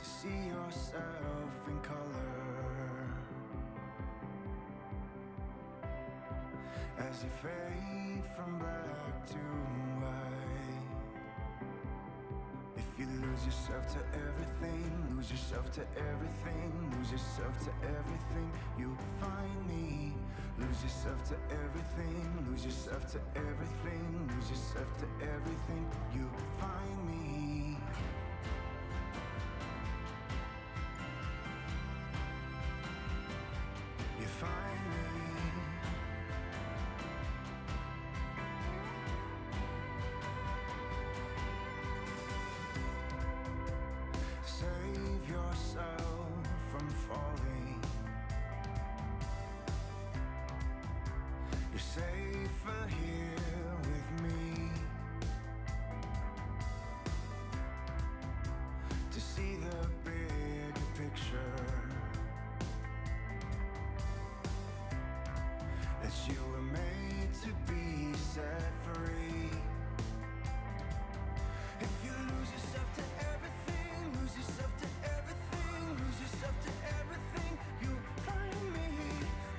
to see yourself in color as you fade from black to white. If you lose yourself to everything, lose yourself to everything, lose yourself to everything, you'll find me. Lose yourself to everything, lose yourself to everything, lose yourself to everything, you'll find me. You find me. Save yourself from falling. You're safer here with me to see the big picture, that you were made to be set free. If you lose yourself to everything, lose yourself to everything, lose yourself to everything, you'll find me.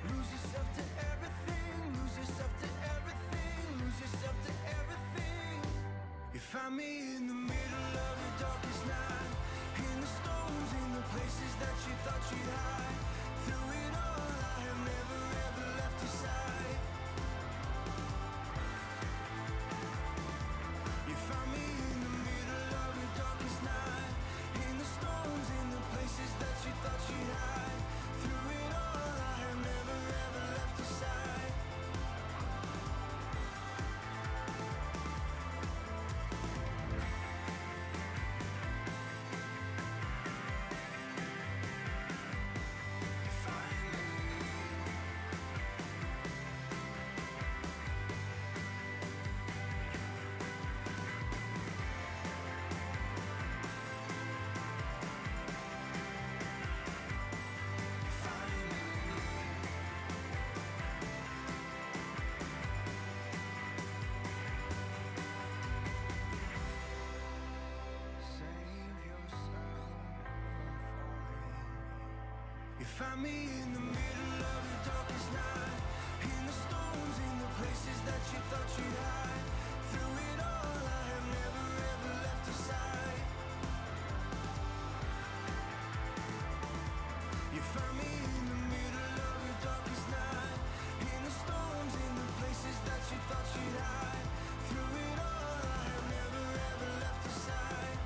Lose yourself to everything, lose yourself to everything, lose yourself to everything. You find me in the middle of the darkest night, in the storms, in the places that you thought you'd hide. Through it all, I have never ever left your side. You found me in the middle of the darkest night, in the storms, in the places that you thought you'd hide. Through it all, I have never ever left your side. Find me. Find me. Save yourself from falling. You find me in the middle of the darkest night, in the storms, in the places that you thought you'd hide. Through it all, I have never ever left your side. You found me in the middle of the darkest night, in the storms, in the places that you thought you'd hide. Through it all, I have never ever left your side.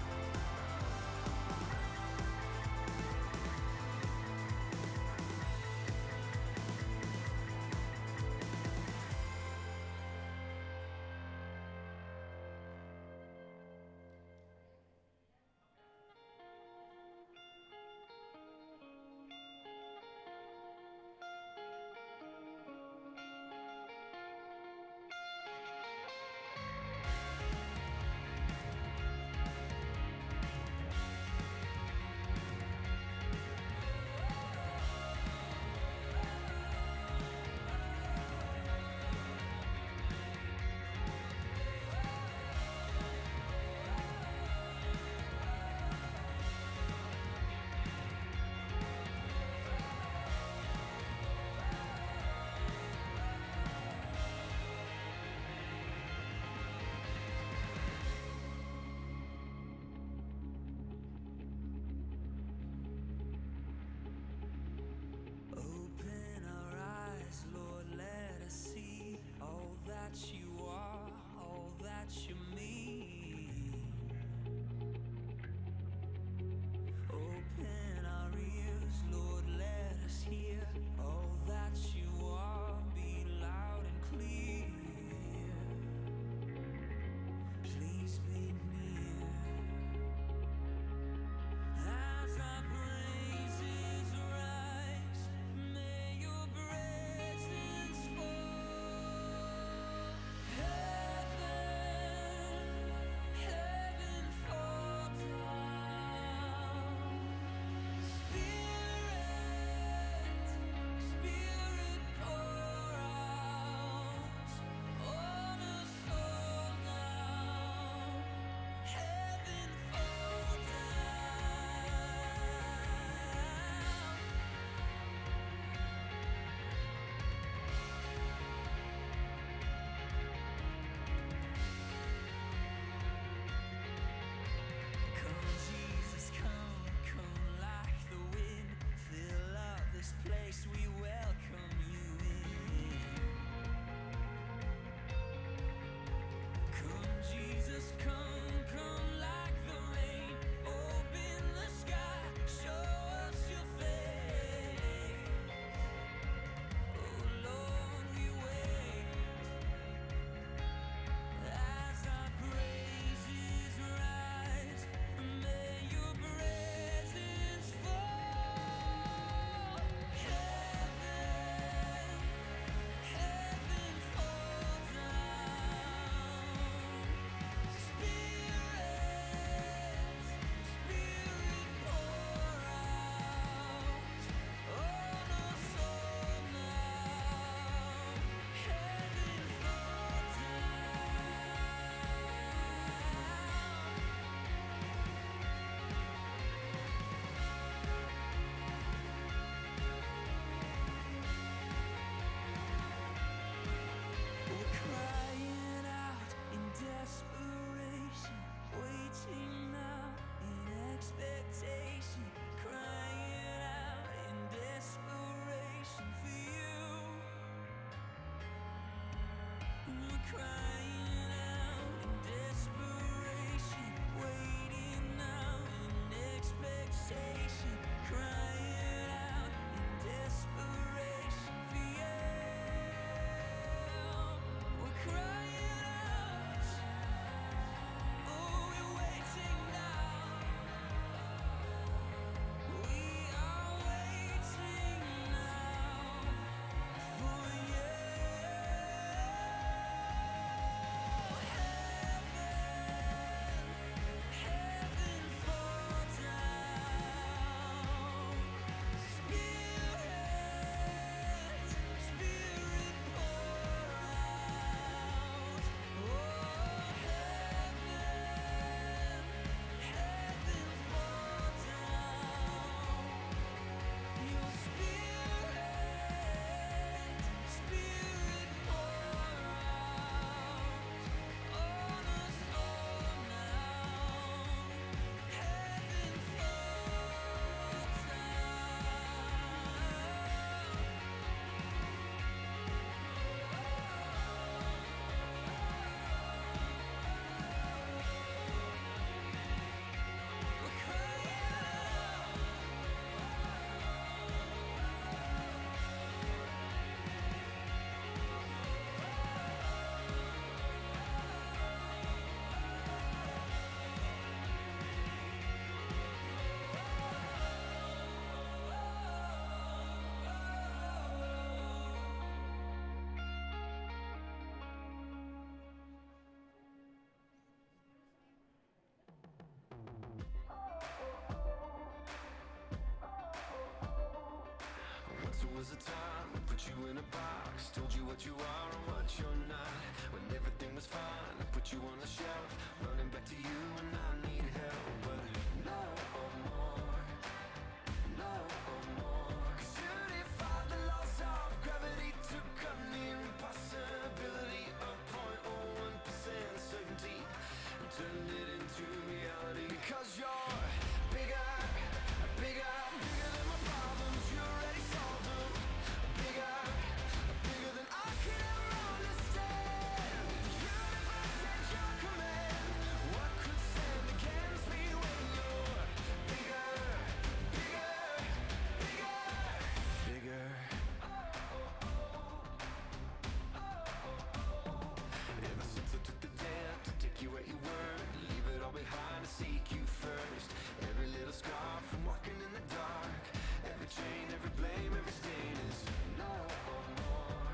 was a time I put you in a box, told you what you are and what you're not. When everything was fine, I put you on the shelf, running back to you when I need help. But no more, no more, 'cause you defied the laws of gravity, took an impossibility, a 0.01% certainty, and turned it into reality. Because you're bigger, bigger, bigger than my problems, you already solved them. Bigger, bigger than I could ever understand. The universe at your command. What could stand against me when you're bigger, bigger, bigger, bigger? Ever since I took the dare to take you at your word, leave it all behind to seek you first. Every little scar from walking in the dark, every chain, every blame, every stain is no more,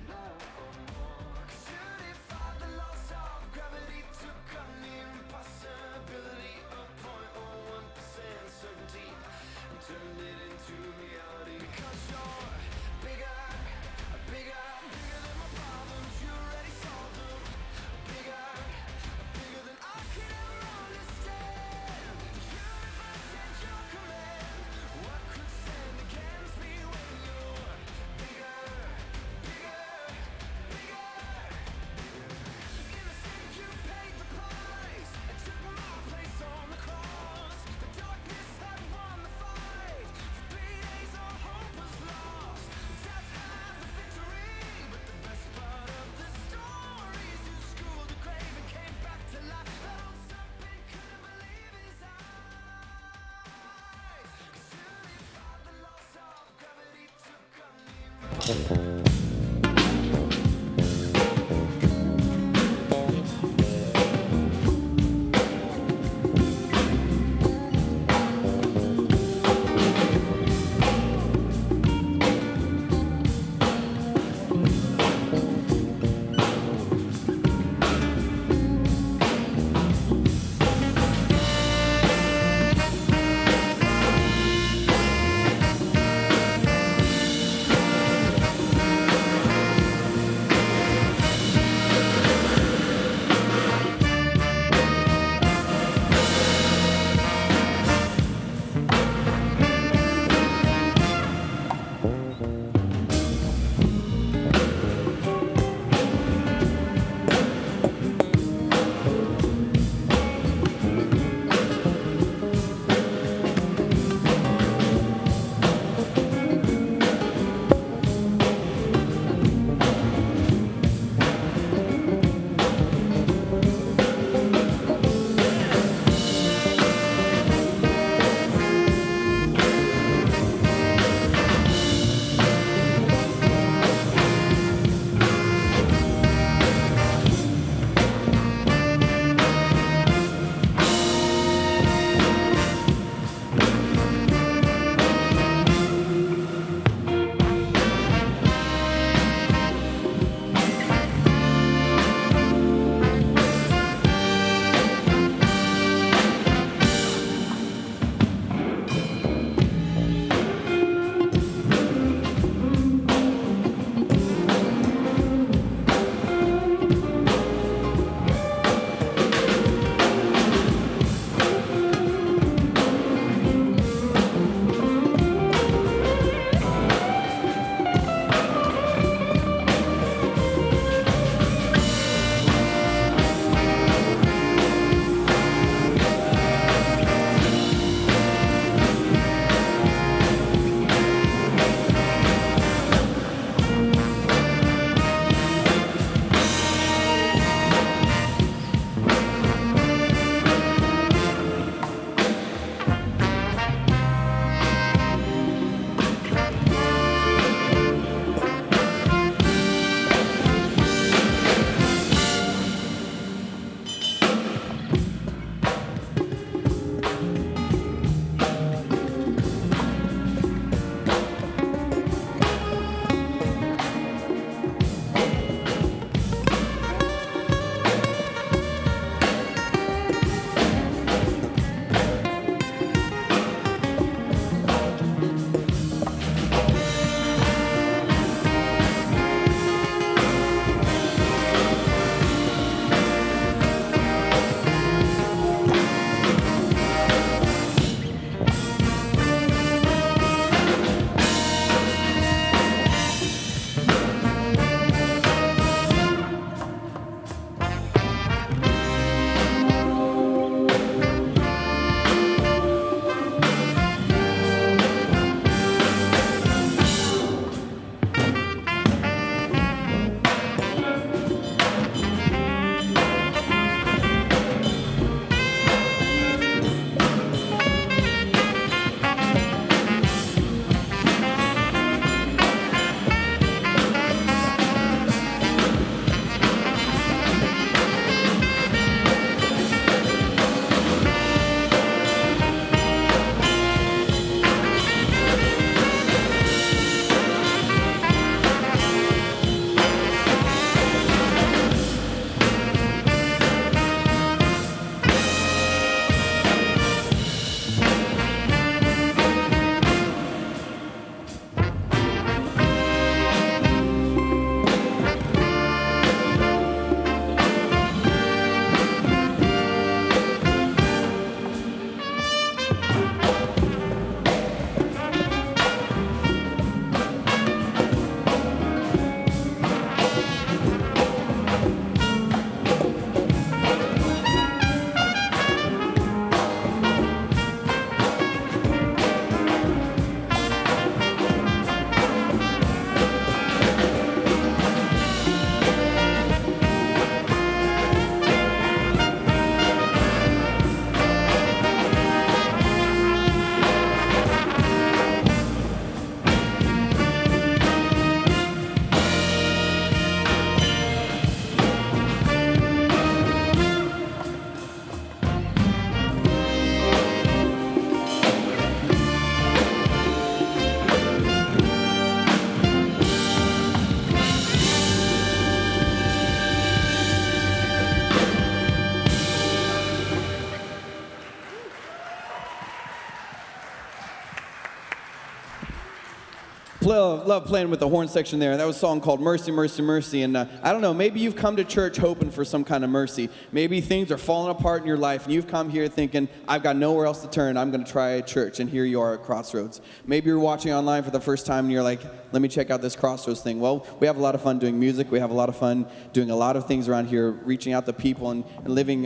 no more. 'Cause you defied the laws of gravity, took an impossibility, a 0.01% certainty, and turned it into reality. Because you're bigger, bigger, bigger than my problems, you already solved them. Bigger, bigger than I could ever understand. The universe at your command. What could stand against me when you're bigger, bigger, bigger, bigger? Innocent, you paid the price and took my place on the cross. The darkness had won the fight. For 3 days all hope was lost. Death had the victory, but the best part of the story is you schooled the grave and came back to life. That old serpent couldn't believe his eyes. 'Cause you defied the laws of gravity, took a love playing with the horn section there. That was a song called Mercy, Mercy, Mercy. And I don't know, maybe you've come to church hoping for some kind of mercy. Maybe things are falling apart in your life, and you've come here thinking, I've got nowhere else to turn. I'm going to try church, and here you are at Crossroads. Maybe you're watching online for the first time, and you're like, let me check out this Crossroads thing. Well, we have a lot of fun doing music. We have a lot of fun doing a lot of things around here, reaching out to people and living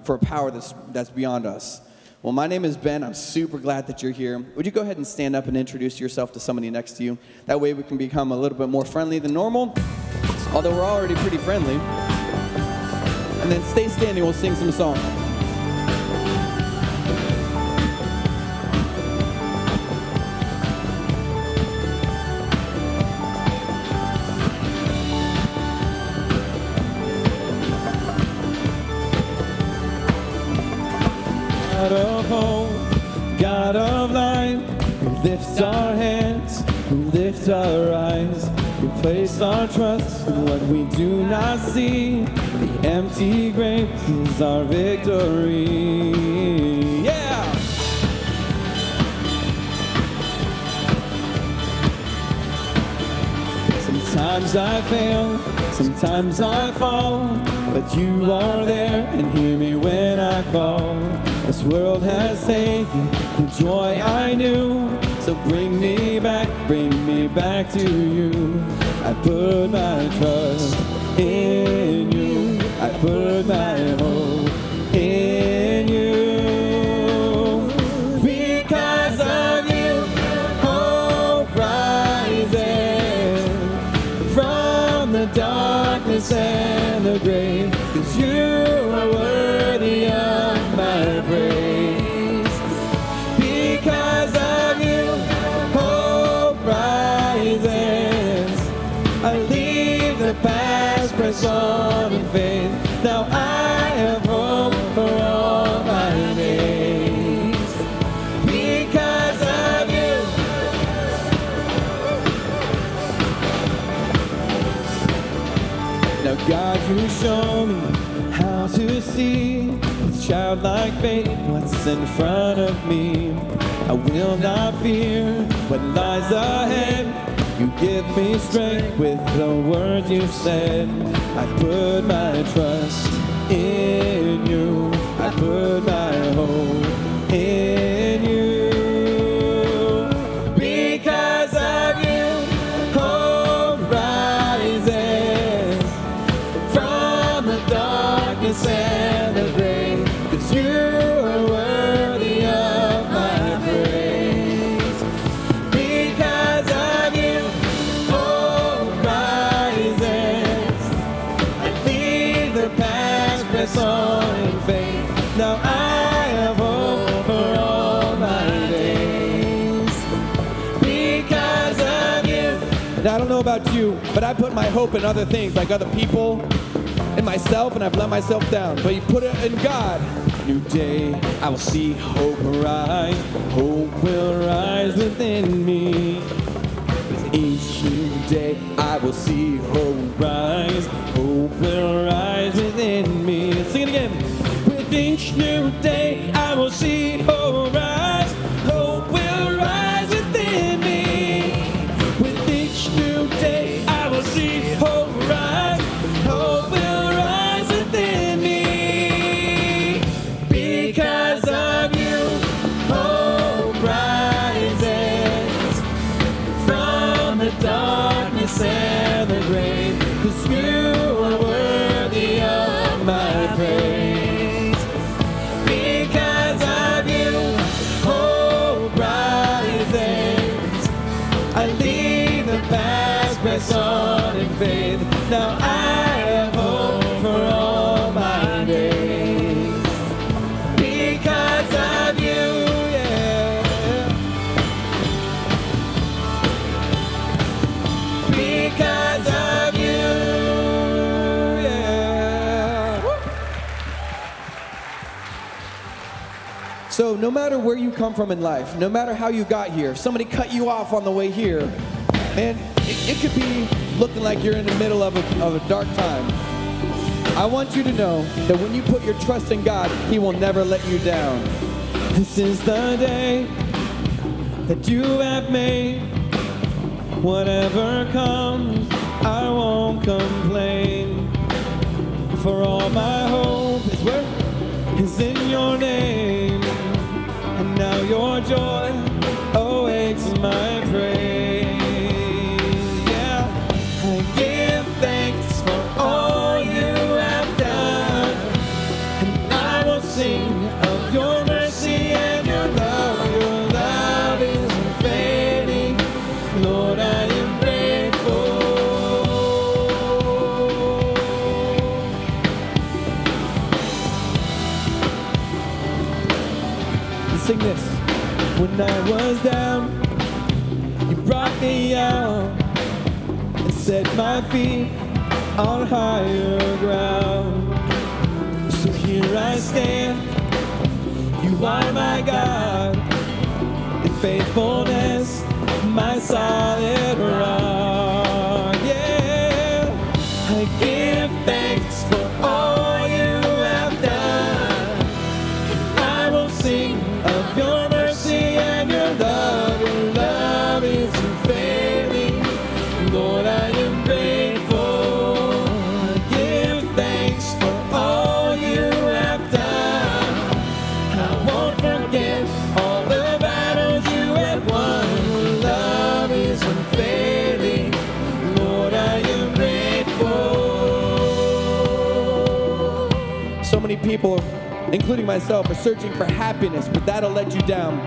for a power that's beyond us. Well, my name is Ben. I'm super glad that you're here. Would you go ahead and stand up and introduce yourself to somebody next to you? That way we can become a little bit more friendly than normal, although we're already pretty friendly. And then stay standing. We'll sing some songs. God of hope, God of light, who lifts our hands, who lifts our eyes, who place our trust in what we do not see. The empty grave is our victory. Yeah! Sometimes I fail, sometimes I fall, but you are there and hear me when I call. This world has taken the joy I knew, so bring me back to you. I put my trust in you, I put my hope in you. Because of you, hope rises from the darkness and the grave. 'Cause you are worthy of my praise. Because of you, hope rises. I leave the past, press on in faith. Now I have hope for all my days. Because of you. Now God, you show me how to see with childlike faith what's in front of me. I will not fear what lies ahead. You give me strength with the words you said. I put my trust in you. I put my hope in you. Because of you, hope rises from the darkness and the grave. 'Cause you are worthy of my praise. Because of you, hope rises. I leave the past, press on in faith. Now I have hope for all my days. Because of you. And I don't know about you, but I put my hope in other things, like other people, in myself, and I've let myself down. But you put it in God. New day, I will see hope rise. Hope will rise within me. With each new day, I will see hope rise. Hope will rise within me. Sing it again. With each new day, I will see hope rise. Hope will rise within me. With each new day, I will see hope rise. Hope will rise within me. Because of you, hope rises from the darkness and the grave. 'Cause you are worthy of my praise. Because of you, hope rises. I leave the past, press on in faith. Now I have hope for all my days. Because of you, yeah. Because of you, yeah. So no matter where you come from in life, no matter how you got here, if somebody cut you off on the way here, man, it could be looking like you're in the middle of a dark time. I want you to know that when you put your trust in God, He will never let you down. This is the day that you have made. Whatever comes, I won't complain. For all my hope is where? Is in your name. And now your joy awakes my praise. Yeah, I give thanks for all you have done. And I will sing of your mercy and your love. Your love is unfailing. Lord, I am grateful. Sing this. When I was down, you brought me out and set my feet on higher ground. So here I stand, you are my God, in faithfulness, my solid rock. Yeah, I give thanks for all you have done. I will sing of your mercy and your love. Your love is unfailing. Lord, I am grateful. I give thanks for all you have done. I won't forget all the battles you have won. Your love is unfailing. Lord, I am grateful. So many people, including myself, are searching for happiness, but that'll let you down.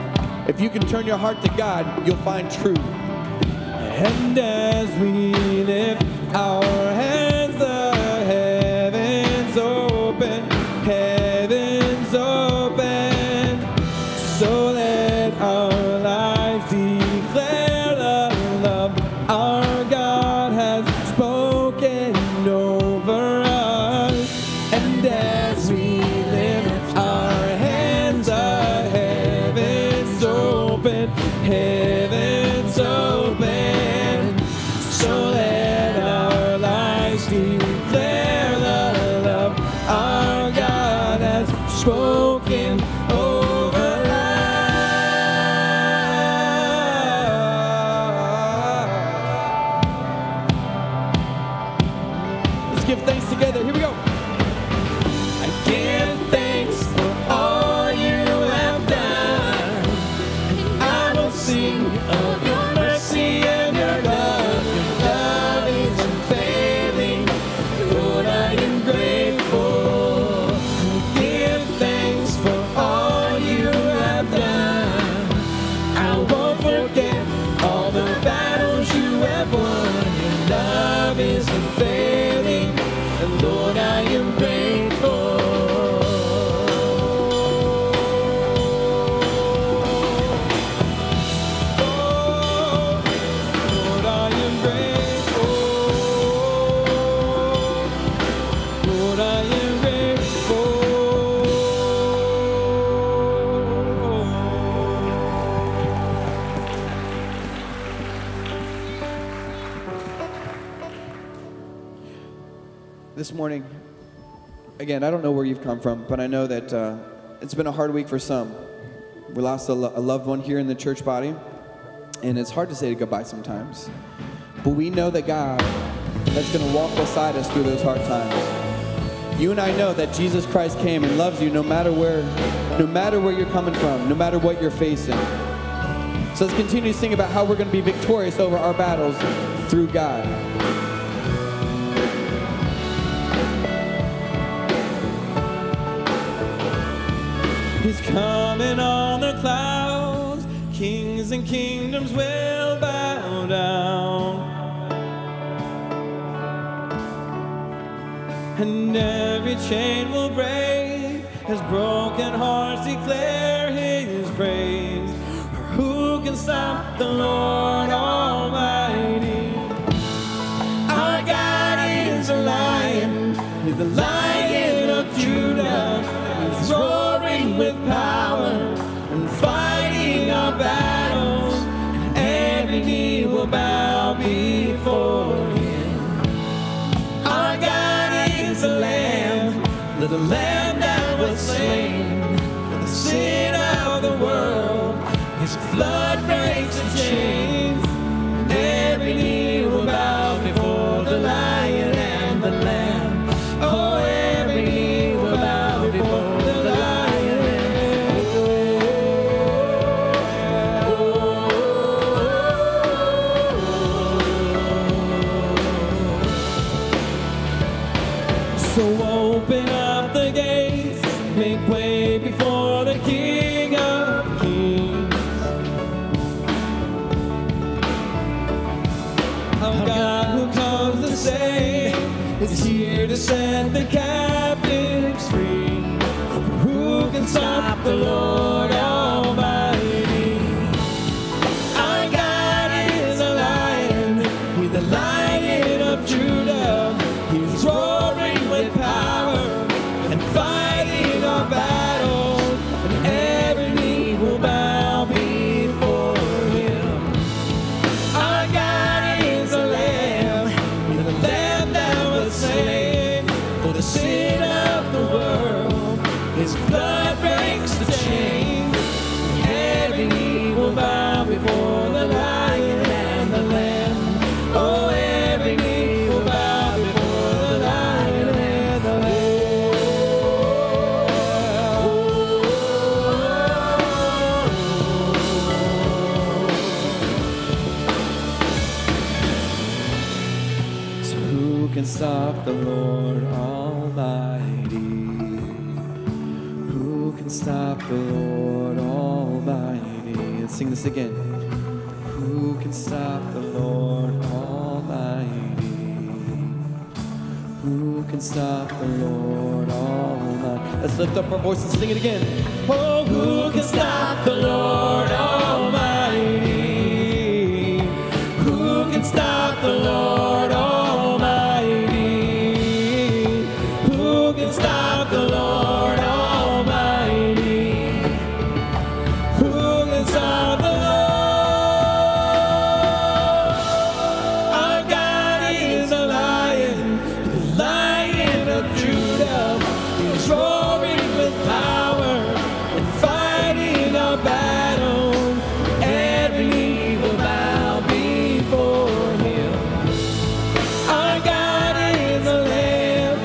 If you can turn your heart to God, you'll find truth. And as we lift our hands, the heavens open, heavens open. So let our lives declare the love our God has spoken over us. And as we lift our hands, the heavens open, heavens open. So let our lives declare the love our God has spoken over us. Let's give thanks together. Here we go. I give thanks for all you have done. And I will sing of your mercy and your love. Your love is unfailing. Lord, I am grateful. I give thanks for all you have done. I won't forget all the battles you have won. Your love is unfailing. And Lord, I am grateful. Lord, I am grateful. Lord, I am grateful. This morning, again, I don't know where you've come from, but I know that it's been a hard week for some. We lost a loved one here in the church body, and it's hard to say goodbye sometimes. But we know that God that's going to walk beside us through those hard times. You and I know that Jesus Christ came and loves you no matter where you're coming from, no matter what you're facing. So let's continue to sing about how we're going to be victorious over our battles through God. He's coming on the clouds. Kings and kingdoms will bow down. And every chain will break as broken hearts declare his praise. For who can stop the Lord Almighty? Our God is a lion. He's the Lion of Judah. He's roaring with power and fighting our battles. And every knee will bow before him. Our God is a lamb, the lamb that was slain for the sin of the world. His blood breaks the chains, and every stop the Lord Almighty? Who can stop the Lord Almighty? Let's sing this again. Who can stop the Lord Almighty? Who can stop the Lord Almighty? Let's lift up our voice and sing it again. Oh, who can stop the Lord Almighty? Who can stop the Lord Almighty? Who can stop the Lord Almighty? Who can stop the Lord? Our God is a lion, the Lion of Judah. He's roaring with power and fighting our battle. Every knee will bow before him. Our God is a lamb,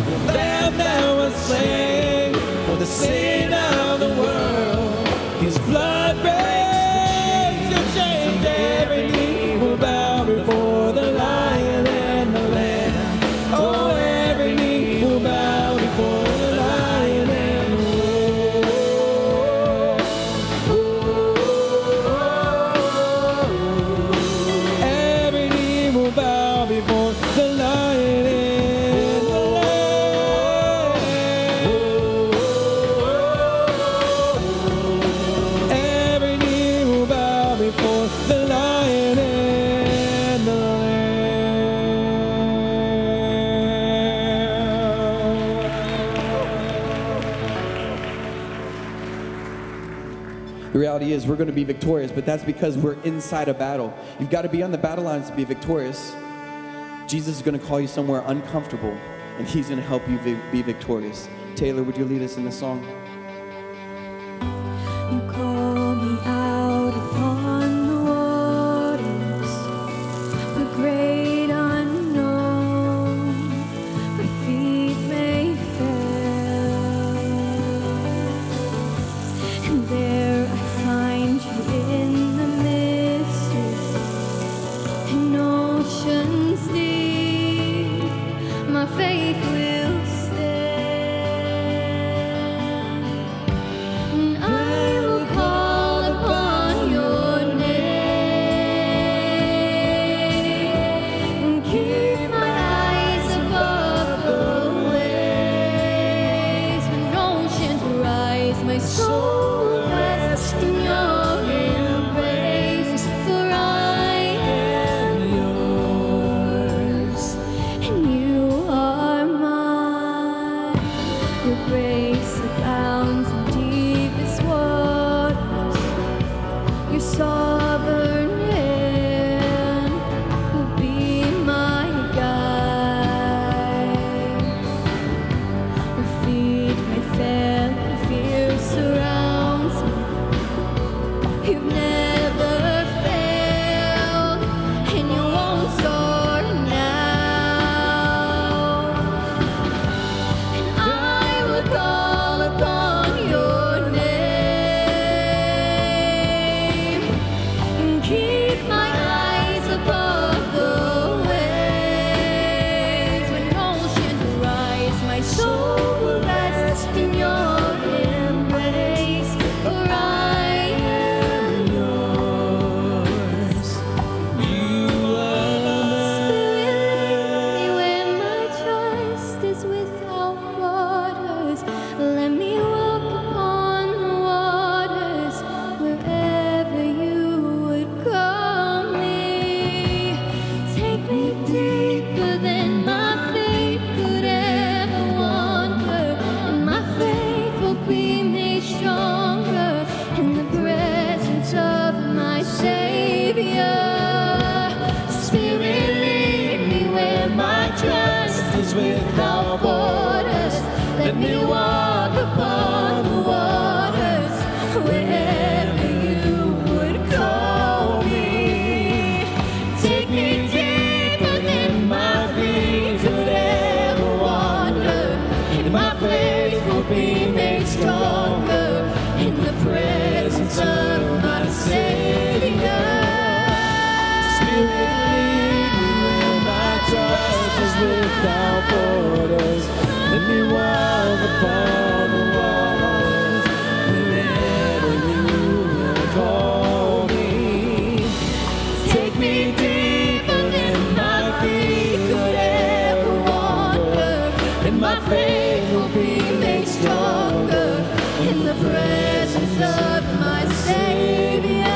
the lamb that was slain for the sin of the world. His blood breaks the chains. Every knee will bow before the Lion and the Lamb. Oh, every knee will bow before the Lion and the Lamb. Every knee will bow before the Lion and the Lamb. Every knee will bow before the Lion and the Lamb. The reality is we're going to be victorious, but that's because we're inside a battle. You've got to be on the battle lines to be victorious. Jesus is going to call you somewhere uncomfortable, and he's going to help you be victorious. Taylor, would you lead us in the song? You call me out upon the waters, the great unknown, my feet may fail, and there I find you in the mystery, in oceans deep, my faith will stand. And I will call upon your name and keep my eyes above the waves. When oceans rise, my soul will upon the waters, wherever you will call me. Take me deeper than my feet could ever wander, and my faith will be made stronger in the presence of my Savior.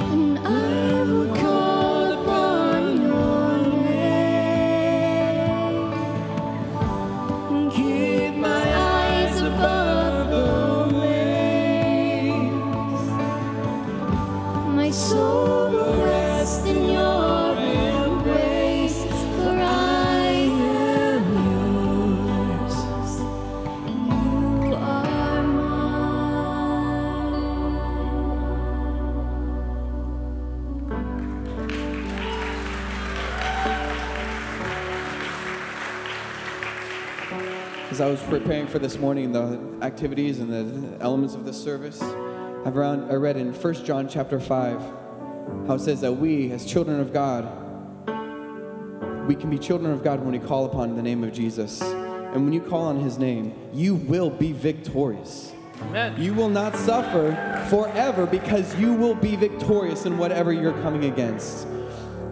And I will call upon your name and keep my eyes above the waves. My soul will rest in your embrace, for I am yours, and you are mine. As I was preparing for this morning, the activities and the elements of this service, I read in 1 John chapter 5 how it says that we, as children of God, we can be children of God when we call upon the name of Jesus. And when you call on his name, you will be victorious. Amen. You will not suffer forever because you will be victorious in whatever you're coming against.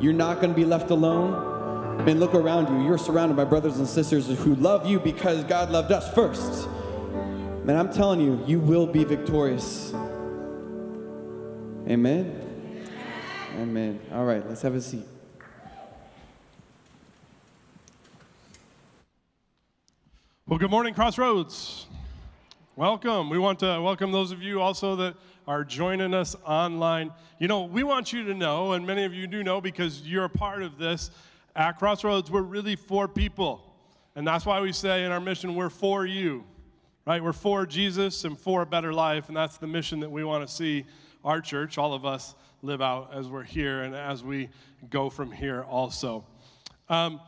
You're not going to be left alone. And look around you. You're surrounded by brothers and sisters who love you because God loved us first. Man, I'm telling you, you will be victorious. Amen? Amen. All right, let's have a seat. Well, good morning, Crossroads. Welcome. We want to welcome those of you also that are joining us online. You know, we want you to know, and many of you do know because you're a part of this, at Crossroads, we're really for people. And that's why we say in our mission, we're for you, right? We're for Jesus and for a better life, and that's the mission that we want to see our church, all of us, live out as we're here and as we go from here also. I'm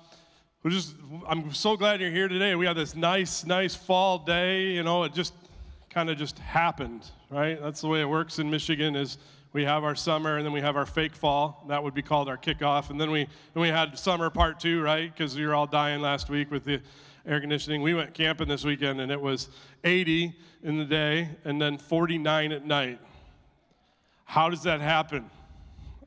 so glad you're here today. We have this nice fall day. You know, it just kind of just happened, right? That's the way it works in Michigan is we have our summer, and then we have our fake fall. That would be called our kickoff. And then we had summer part 2, right? Because you were all dying last week with the air conditioning. We went camping this weekend, and it was 80 in the day and then 49 at night. How does that happen?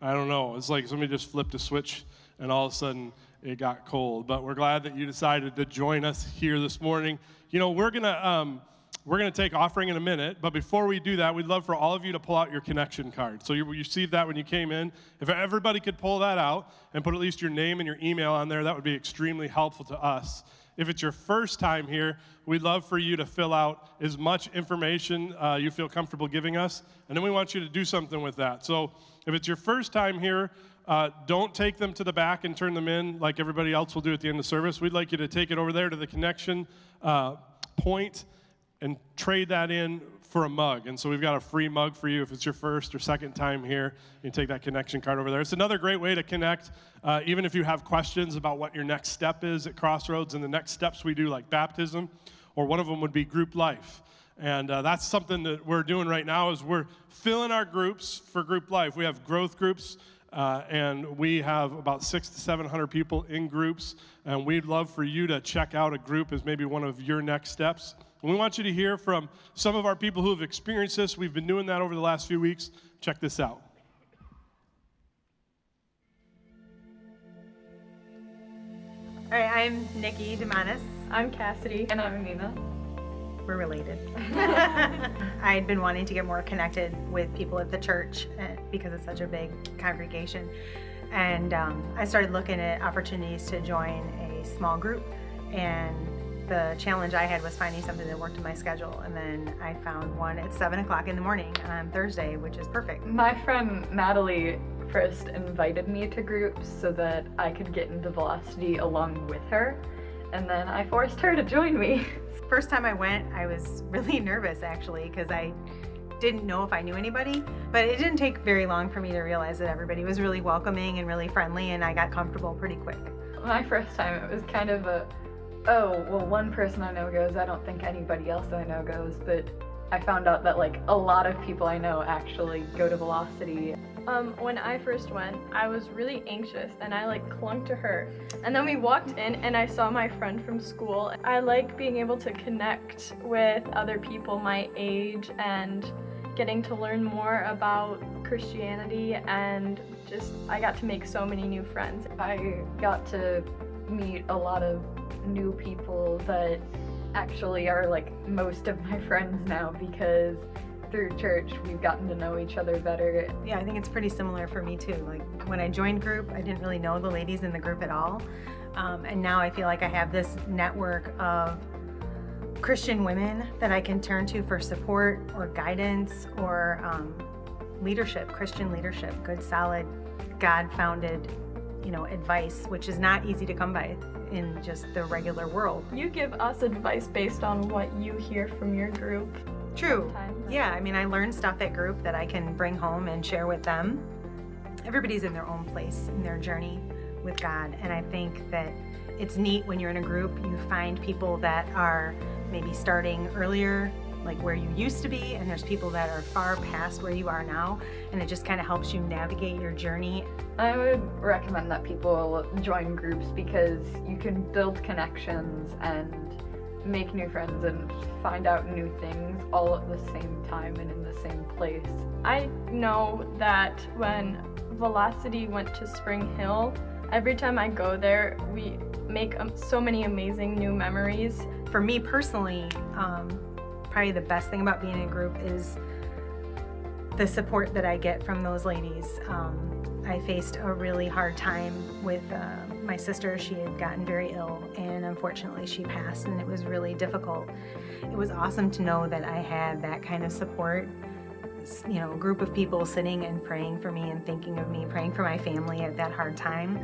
I don't know. It's like somebody just flipped a switch, and all of a sudden it got cold. But we're glad that you decided to join us here this morning. You know, we're gonna take offering in a minute, but before we do that, we'd love for all of you to pull out your connection card. So you received that when you came in. If everybody could pull that out and put at least your name and your email on there, that would be extremely helpful to us. If it's your first time here, we'd love for you to fill out as much information you feel comfortable giving us, and then we want you to do something with that. So if it's your first time here, don't take them to the back and turn them in like everybody else will do at the end of the service. We'd like you to take it over there to the connection point and trade that in for a mug. And so we've got a free mug for you if it's your first or second time here. You can take that connection card over there. It's another great way to connect, even if you have questions about what your next step is at Crossroads and the next steps we do, like baptism, or one of them would be group life. And that's something that we're doing right now is we're filling our groups for group life. We have growth groups, and we have about 600 to 700 people in groups, and we'd love for you to check out a group as maybe one of your next steps. And we want you to hear from some of our people who have experienced this. We've been doing that over the last few weeks. Check this out. All right, I'm Nikki Demanis. I'm Cassidy. And I'm Amina. We're related. I'd been wanting to get more connected with people at the church because it's such a big congregation. And I started looking at opportunities to join a small group. And the challenge I had was finding something that worked in my schedule. And then I found one at 7 o'clock in the morning on Thursday, which is perfect. My friend Natalie first invited me to groups so that I could get into Velocity along with her. And then I forced her to join me. First time I went, I was really nervous actually because I didn't know if I knew anybody, but it didn't take very long for me to realize that everybody was really welcoming and really friendly, and I got comfortable pretty quick. My first time, it was kind of a Oh, well, one person I know goes. I don't think anybody else I know goes, but I found out that like a lot of people I know actually go to Velocity. When I first went, I was really anxious and I like clung to her. And then we walked in and I saw my friend from school. I like being able to connect with other people my age and getting to learn more about Christianity, and just I got to make so many new friends. I got to meet a lot of new people that actually are like most of my friends now, because through church we've gotten to know each other better. Yeah, I think it's pretty similar for me too. Like when I joined group, I didn't really know the ladies in the group at all. And now I feel like I have this network of Christian women that I can turn to for support or guidance or leadership, Christian leadership, good, solid, God-founded, advice, which is not easy to come by in just the regular world. You give us advice based on what you hear from your group. True. Yeah, I mean, I learned stuff at group that I can bring home and share with them. Everybody's in their own place in their journey with God, and I think that it's neat when you're in a group, you find people that are maybe starting earlier, like where you used to be, and there's people that are far past where you are now, and it just kind of helps you navigate your journey. I would recommend that people join groups because you can build connections and make new friends and find out new things all at the same time and in the same place. I know that when Velocity went to Spring Hill, every time I go there, we make so many amazing new memories. For me personally, probably the best thing about being in a group is the support that I get from those ladies. I faced a really hard time with my sister. She had gotten very ill, and unfortunately she passed, and it was really difficult. It was awesome to know that I had that kind of support, a group of people sitting and praying for me and thinking of me, praying for my family at that hard time.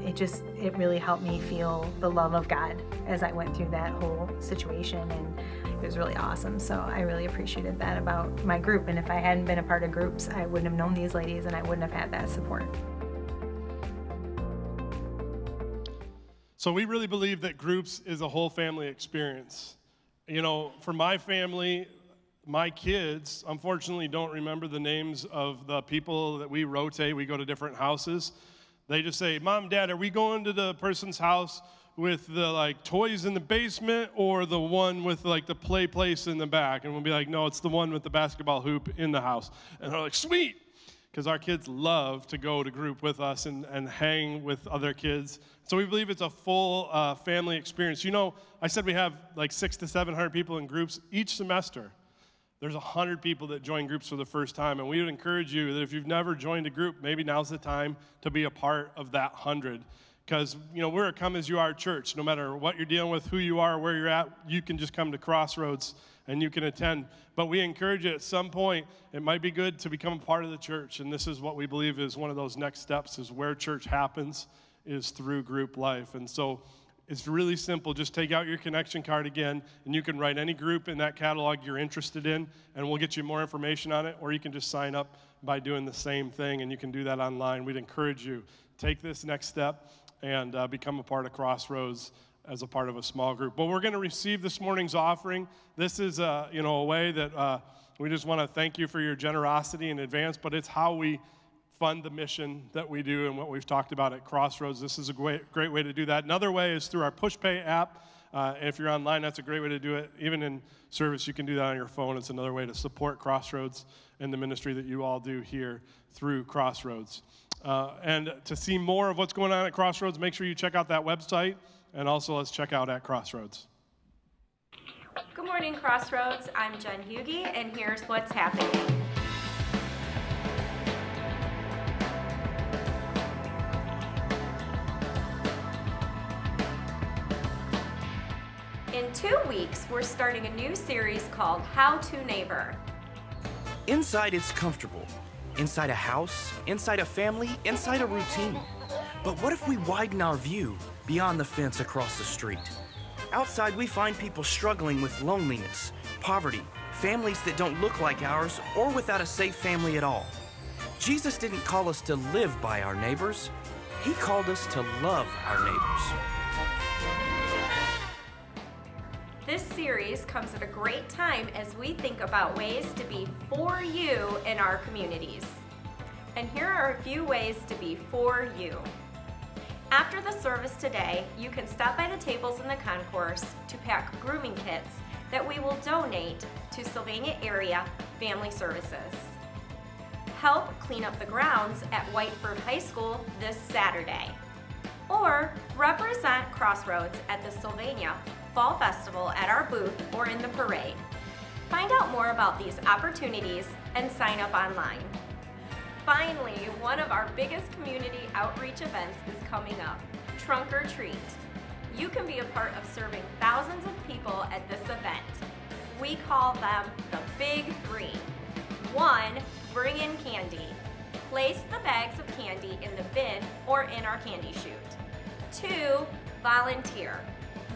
It really helped me feel the love of God as I went through that whole situation, and it was really awesome. So I really appreciated that about my group, and if I hadn't been a part of groups, I wouldn't have known these ladies and I wouldn't have had that support. So we really believe that groups is a whole family experience. For my family, my kids, unfortunately, don't remember the names of the people that we rotate. We go to different houses. They just say, Mom, Dad, are we going to the person's house with the toys in the basement or the one with the play place in the back? And we'll be like, no, it's the one with the basketball hoop in the house. And they're like, sweet, because our kids love to go to group with us and hang with other kids. So we believe it's a full family experience. I said we have 600 to 700 people in groups each semester. There's 100 people that join groups for the first time, and we would encourage you that if you've never joined a group, maybe now's the time to be a part of that 100. Because, we're a come as you are church. No matter what you're dealing with, who you are, where you're at, you can just come to Crossroads and you can attend. But we encourage you at some point, it might be good to become a part of the church. And this is what we believe is one of those next steps, is where church happens is through group life. And so it's really simple. Just take out your connection card again, and you can write any group in that catalog you're interested in, and we'll get you more information on it, or you can just sign up by doing the same thing, and you can do that online. We'd encourage you, take this next step and become a part of Crossroads as a part of a small group. But we're going to receive this morning's offering. This is a way that we just want to thank you for your generosity in advance, but it's how we fund the mission that we do and what we've talked about at Crossroads. This is a great way to do that. Another way is through our PushPay app. If you're online, that's a great way to do it. Even in service, you can do that on your phone. It's another way to support Crossroads and the ministry that you all do here through Crossroads. And to see more of what's going on at Crossroads, make sure you check out that website. And also, let's check out at Crossroads. Good morning, Crossroads. I'm Jen Hugie, and here's what's happening. In 2 weeks, we're starting a new series called How to Neighbor. Inside, it's comfortable. Inside a house, inside a family, inside a routine. But what if we widen our view beyond the fence across the street? Outside, we find people struggling with loneliness, poverty, families that don't look like ours, or without a safe family at all. Jesus didn't call us to live by our neighbors. He called us to love our neighbors. This series comes at a great time as we think about ways to be for you in our communities. And here are a few ways to be for you. After the service today, you can stop by the tables in the concourse to pack grooming kits that we will donate to Sylvania Area Family Services. Help clean up the grounds at Whiteford High School this Saturday. Or represent Crossroads at the Sylvania Fall Festival at our booth or in the parade. Find out more about these opportunities and sign up online. Finally, one of our biggest community outreach events is coming up, Trunk or Treat. You can be a part of serving thousands of people at this event. We call them the Big Three. 1, bring in candy. Place the bags of candy in the bin or in our candy chute. 2, volunteer.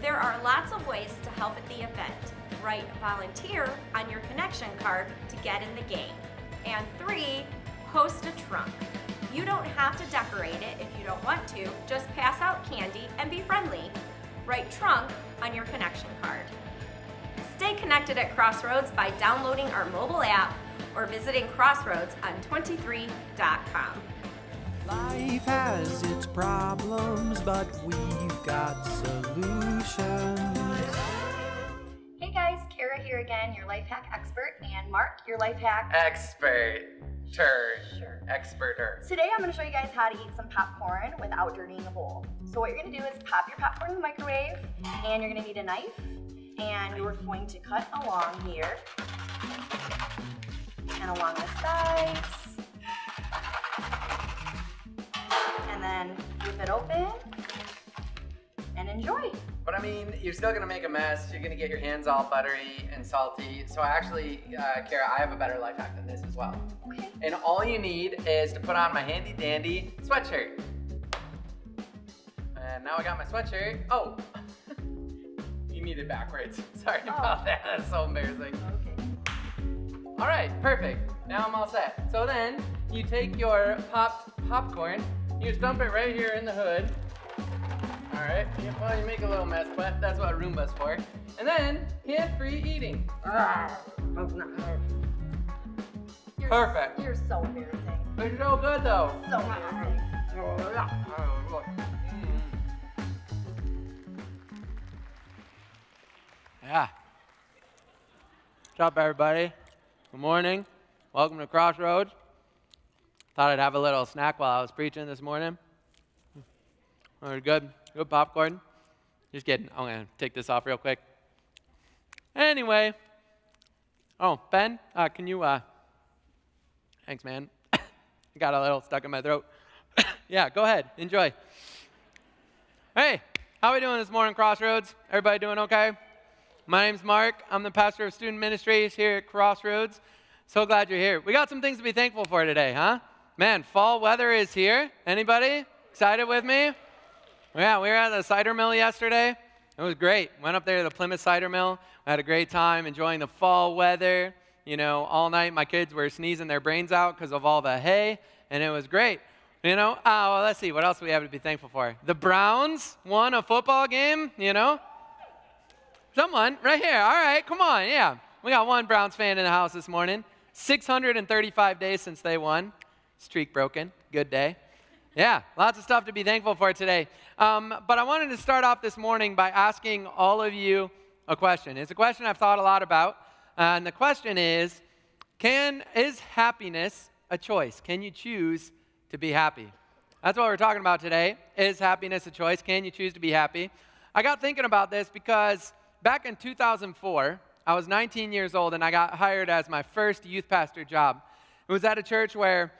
There are lots of ways to help at the event. Write volunteer on your connection card to get in the game. And 3, host a trunk. You don't have to decorate it if you don't want to, just pass out candy and be friendly. Write trunk on your connection card. Stay connected at Crossroads by downloading our mobile app or visiting Crossroads on 23.com. Life has its problems, but we've got solutions. Hey guys, Kara here again, your life hack expert, and Mark, your life hack experter. Today I'm going to show you guys how to eat some popcorn without dirtying a bowl. So what you're going to do is pop your popcorn in the microwave, and you're going to need a knife, and you're going to cut along here, and along the sides, and then rip it open, and enjoy. But I mean, you're still gonna make a mess. You're gonna get your hands all buttery and salty. So actually, Kara, I have a better life hack than this as well. Okay. And all you need is to put on my handy dandy sweatshirt. And now I got my sweatshirt. Oh, you need it backwards. Sorry about that. That's so embarrassing. Okay. All right, perfect. Now I'm all set. So then you take your popped popcorn, you just dump it right here in the hood. All right, well, you make a little mess, but that's what Roomba's for. And then, hand-free eating. Perfect. You're so embarrassing. It's so good, though. So embarrassing. Yeah. What's up, everybody? Good morning. Welcome to Crossroads. Thought I'd have a little snack while I was preaching this morning. Good popcorn. Just kidding. I'm going to take this off real quick. Anyway. Oh, Ben, can you, thanks, man. I got a little stuck in my throat. Yeah, go ahead. Enjoy. Hey, how are we doing this morning, Crossroads? Everybody doing okay? My name's Mark. I'm the pastor of student ministries here at Crossroads. So glad you're here. We got some things to be thankful for today, huh? Man, fall weather is here. Anybody excited with me? Yeah, we were at the cider mill yesterday. It was great. Went up there to the Plymouth Cider Mill. We had a great time enjoying the fall weather. You know, all night my kids were sneezing their brains out because of all the hay, and it was great. You know, well, let's see, what else do we have to be thankful for? The Browns won a football game, you know? Someone, right here, all right, come on, yeah. We got one Browns fan in the house this morning. 635 days since they won. Streak broken, good day. Yeah, lots of stuff to be thankful for today. But I wanted to start off this morning by asking all of you a question. It's a question I've thought a lot about. And the question is happiness a choice? Can you choose to be happy? That's what we're talking about today. Is happiness a choice? Can you choose to be happy? I got thinking about this because back in 2004, I was 19 years old and I got hired as my first youth pastor job. It was at a church where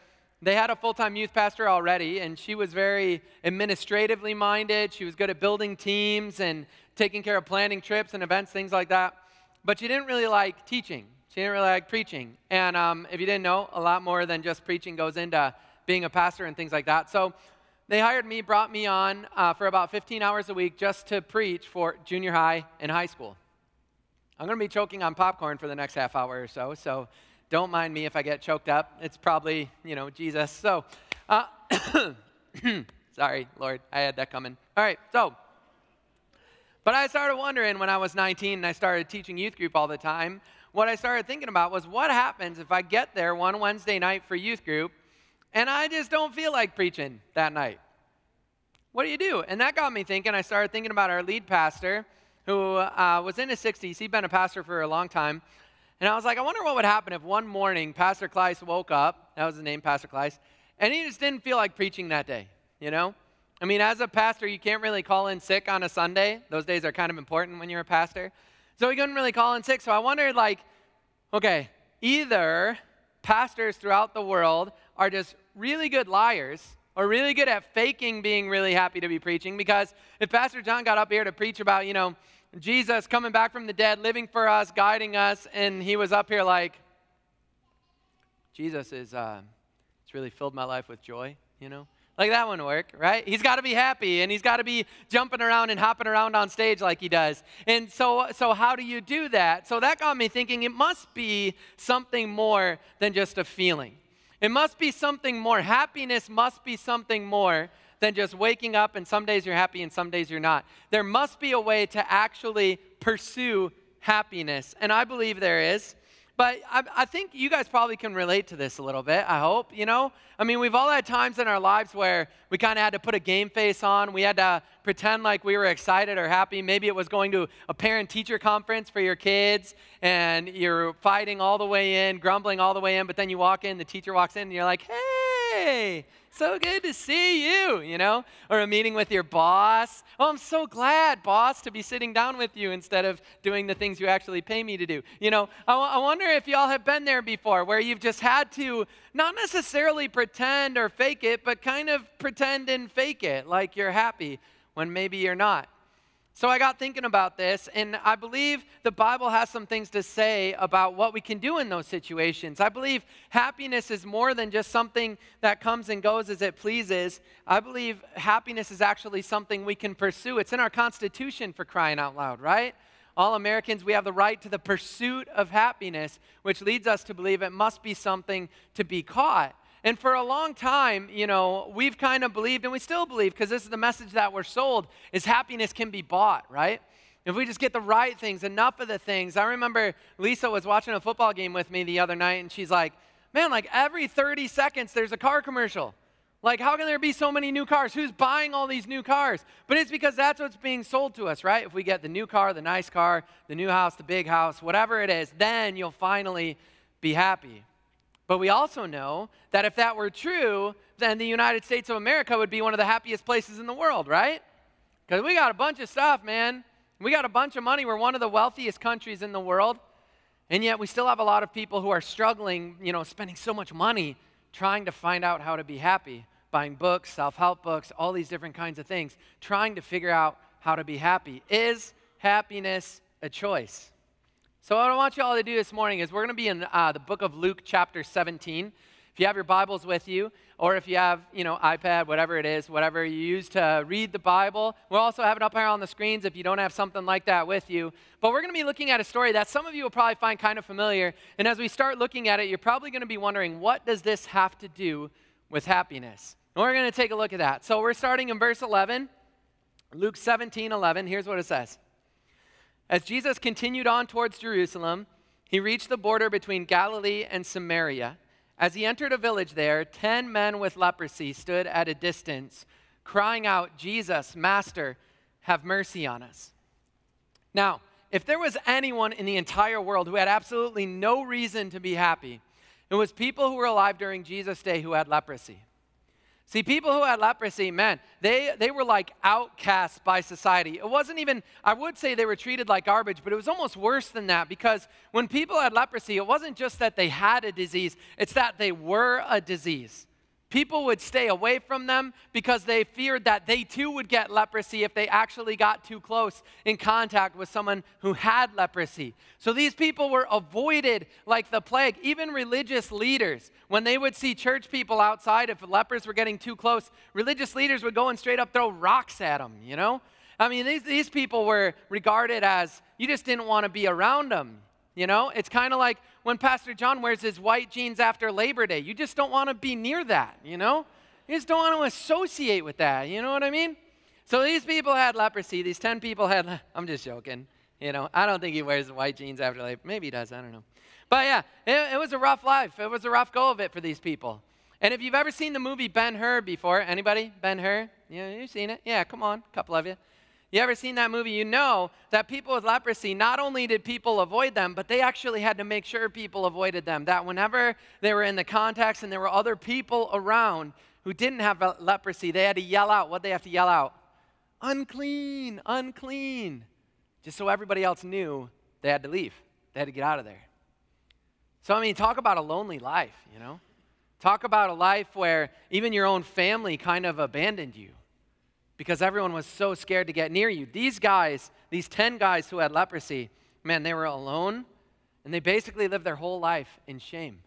they had a full-time youth pastor already, and she was very administratively minded. She was good at building teams and taking care of planning trips and events, things like that. But she didn't really like teaching. She didn't really like preaching. And if you didn't know, a lot more than just preaching goes into being a pastor and things like that. So they hired me, brought me on for about 15 hours a week just to preach for junior high and high school. I'm going to be choking on popcorn for the next half hour or so, so don't mind me if I get choked up. It's probably, Jesus. So, sorry, Lord, I had that coming. All right, so But I started wondering when I was 19 and I started teaching youth group all the time, what I started thinking about was what happens if I get there one Wednesday night for youth group and I just don't feel like preaching that night? What do you do? And that got me thinking. I started thinking about our lead pastor who was in his 60s. He'd been a pastor for a long time. And I was like, I wonder what would happen if one morning Pastor Kleiss woke up, that was his name, Pastor Kleiss, and he just didn't feel like preaching that day, you know? I mean, as a pastor, you can't really call in sick on a Sunday. Those days are kind of important when you're a pastor. So he couldn't really call in sick. So I wondered, like, okay, either pastors throughout the world are just really good liars or really good at faking being really happy to be preaching, because if Pastor John got up here to preach about, you know, Jesus coming back from the dead, living for us, guiding us, and he was up here like, Jesus is, it's really filled my life with joy, you know? Like, that wouldn't work, right? He's got to be happy, and he's got to be jumping around and hopping around on stage like he does. And so how do you do that? So that got me thinking it must be something more than just a feeling. It must be something more. Happiness must be something more than just waking up and some days you're happy and some days you're not. There must be a way to actually pursue happiness, and I believe there is. But I think you guys probably can relate to this a little bit, I hope, you know? I mean, we've all had times in our lives where we kind of had to put a game face on. We had to pretend like we were excited or happy. Maybe it was going to a parent-teacher conference for your kids, and you're fighting all the way in, grumbling all the way in, but then you walk in, the teacher walks in, and you're like, hey, so good to see you, you know? Or a meeting with your boss. Oh, I'm so glad, boss, to be sitting down with you instead of doing the things you actually pay me to do. You know, I wonder if y'all have been there before, where you've just had to not necessarily pretend or fake it, but kind of pretend and fake it like you're happy when maybe you're not. So I got thinking about this, and I believe the Bible has some things to say about what we can do in those situations. I believe happiness is more than just something that comes and goes as it pleases. I believe happiness is actually something we can pursue. It's in our Constitution, for crying out loud, right? All Americans, we have the right to the pursuit of happiness, which leads us to believe it must be something to be caught. And for a long time, you know, we've kind of believed, and we still believe, because this is the message that we're sold, is happiness can be bought, right? If we just get the right things, enough of the things. I remember Lisa was watching a football game with me the other night, and she's like, man, like every 30 seconds there's a car commercial. Like, how can there be so many new cars? Who's buying all these new cars? But it's because that's what's being sold to us, right? If we get the new car, the nice car, the new house, the big house, whatever it is, then you'll finally be happy. But we also know that if that were true, then the United States of America would be one of the happiest places in the world, right? Because we got a bunch of stuff, man. We got a bunch of money. We're one of the wealthiest countries in the world. And yet we still have a lot of people who are struggling, you know, spending so much money trying to find out how to be happy, buying books, self-help books, all these different kinds of things, trying to figure out how to be happy. Is happiness a choice? So what I want you all to do this morning is we're going to be in the book of Luke chapter 17. If you have your Bibles with you, or if you have, you know, iPad, whatever it is, whatever you use to read the Bible, we'll also have it up here on the screens if you don't have something like that with you. But we're going to be looking at a story that some of you will probably find kind of familiar. And as we start looking at it, you're probably going to be wondering, what does this have to do with happiness? And we're going to take a look at that. So we're starting in verse 11, Luke 17:11. Here's what it says. As Jesus continued on towards Jerusalem, he reached the border between Galilee and Samaria. As he entered a village there, 10 men with leprosy stood at a distance, crying out, Jesus, Master, have mercy on us. Now, if there was anyone in the entire world who had absolutely no reason to be happy, it was people who were alive during Jesus' day who had leprosy. See, people who had leprosy, man, they were like outcasts by society. It wasn't even, I would say they were treated like garbage, but it was almost worse than that, because when people had leprosy, it wasn't just that they had a disease, it's that they were a disease. People would stay away from them because they feared that they too would get leprosy if they actually got too close in contact with someone who had leprosy. So these people were avoided like the plague. Even religious leaders, when they would see church people outside, if lepers were getting too close, religious leaders would go and straight up throw rocks at them, you know? I mean, these people were regarded as, you just didn't want to be around them. You know, it's kind of like when Pastor John wears his white jeans after Labor Day. You just don't want to be near that, you know? You just don't want to associate with that, you know what I mean? So these people had leprosy. These 10 people had, I'm just joking. You know, I don't think he wears white jeans after life. Maybe he does, I don't know. But yeah, it was a rough life. It was a rough go of it for these people. And if you've ever seen the movie Ben-Hur before, anybody? Ben-Hur? Yeah, you've seen it? Yeah, come on, a couple of you. You ever seen that movie? You know that people with leprosy, not only did people avoid them, but they actually had to make sure people avoided them. That whenever they were in the context and there were other people around who didn't have leprosy, they had to yell out. What'd they have to yell out? Unclean, unclean. Just so everybody else knew they had to leave. They had to get out of there. So, I mean, talk about a lonely life, you know? Talk about a life where even your own family kind of abandoned you because everyone was so scared to get near you. These guys, these 10 guys who had leprosy, man, they were alone, and they basically lived their whole life in shame.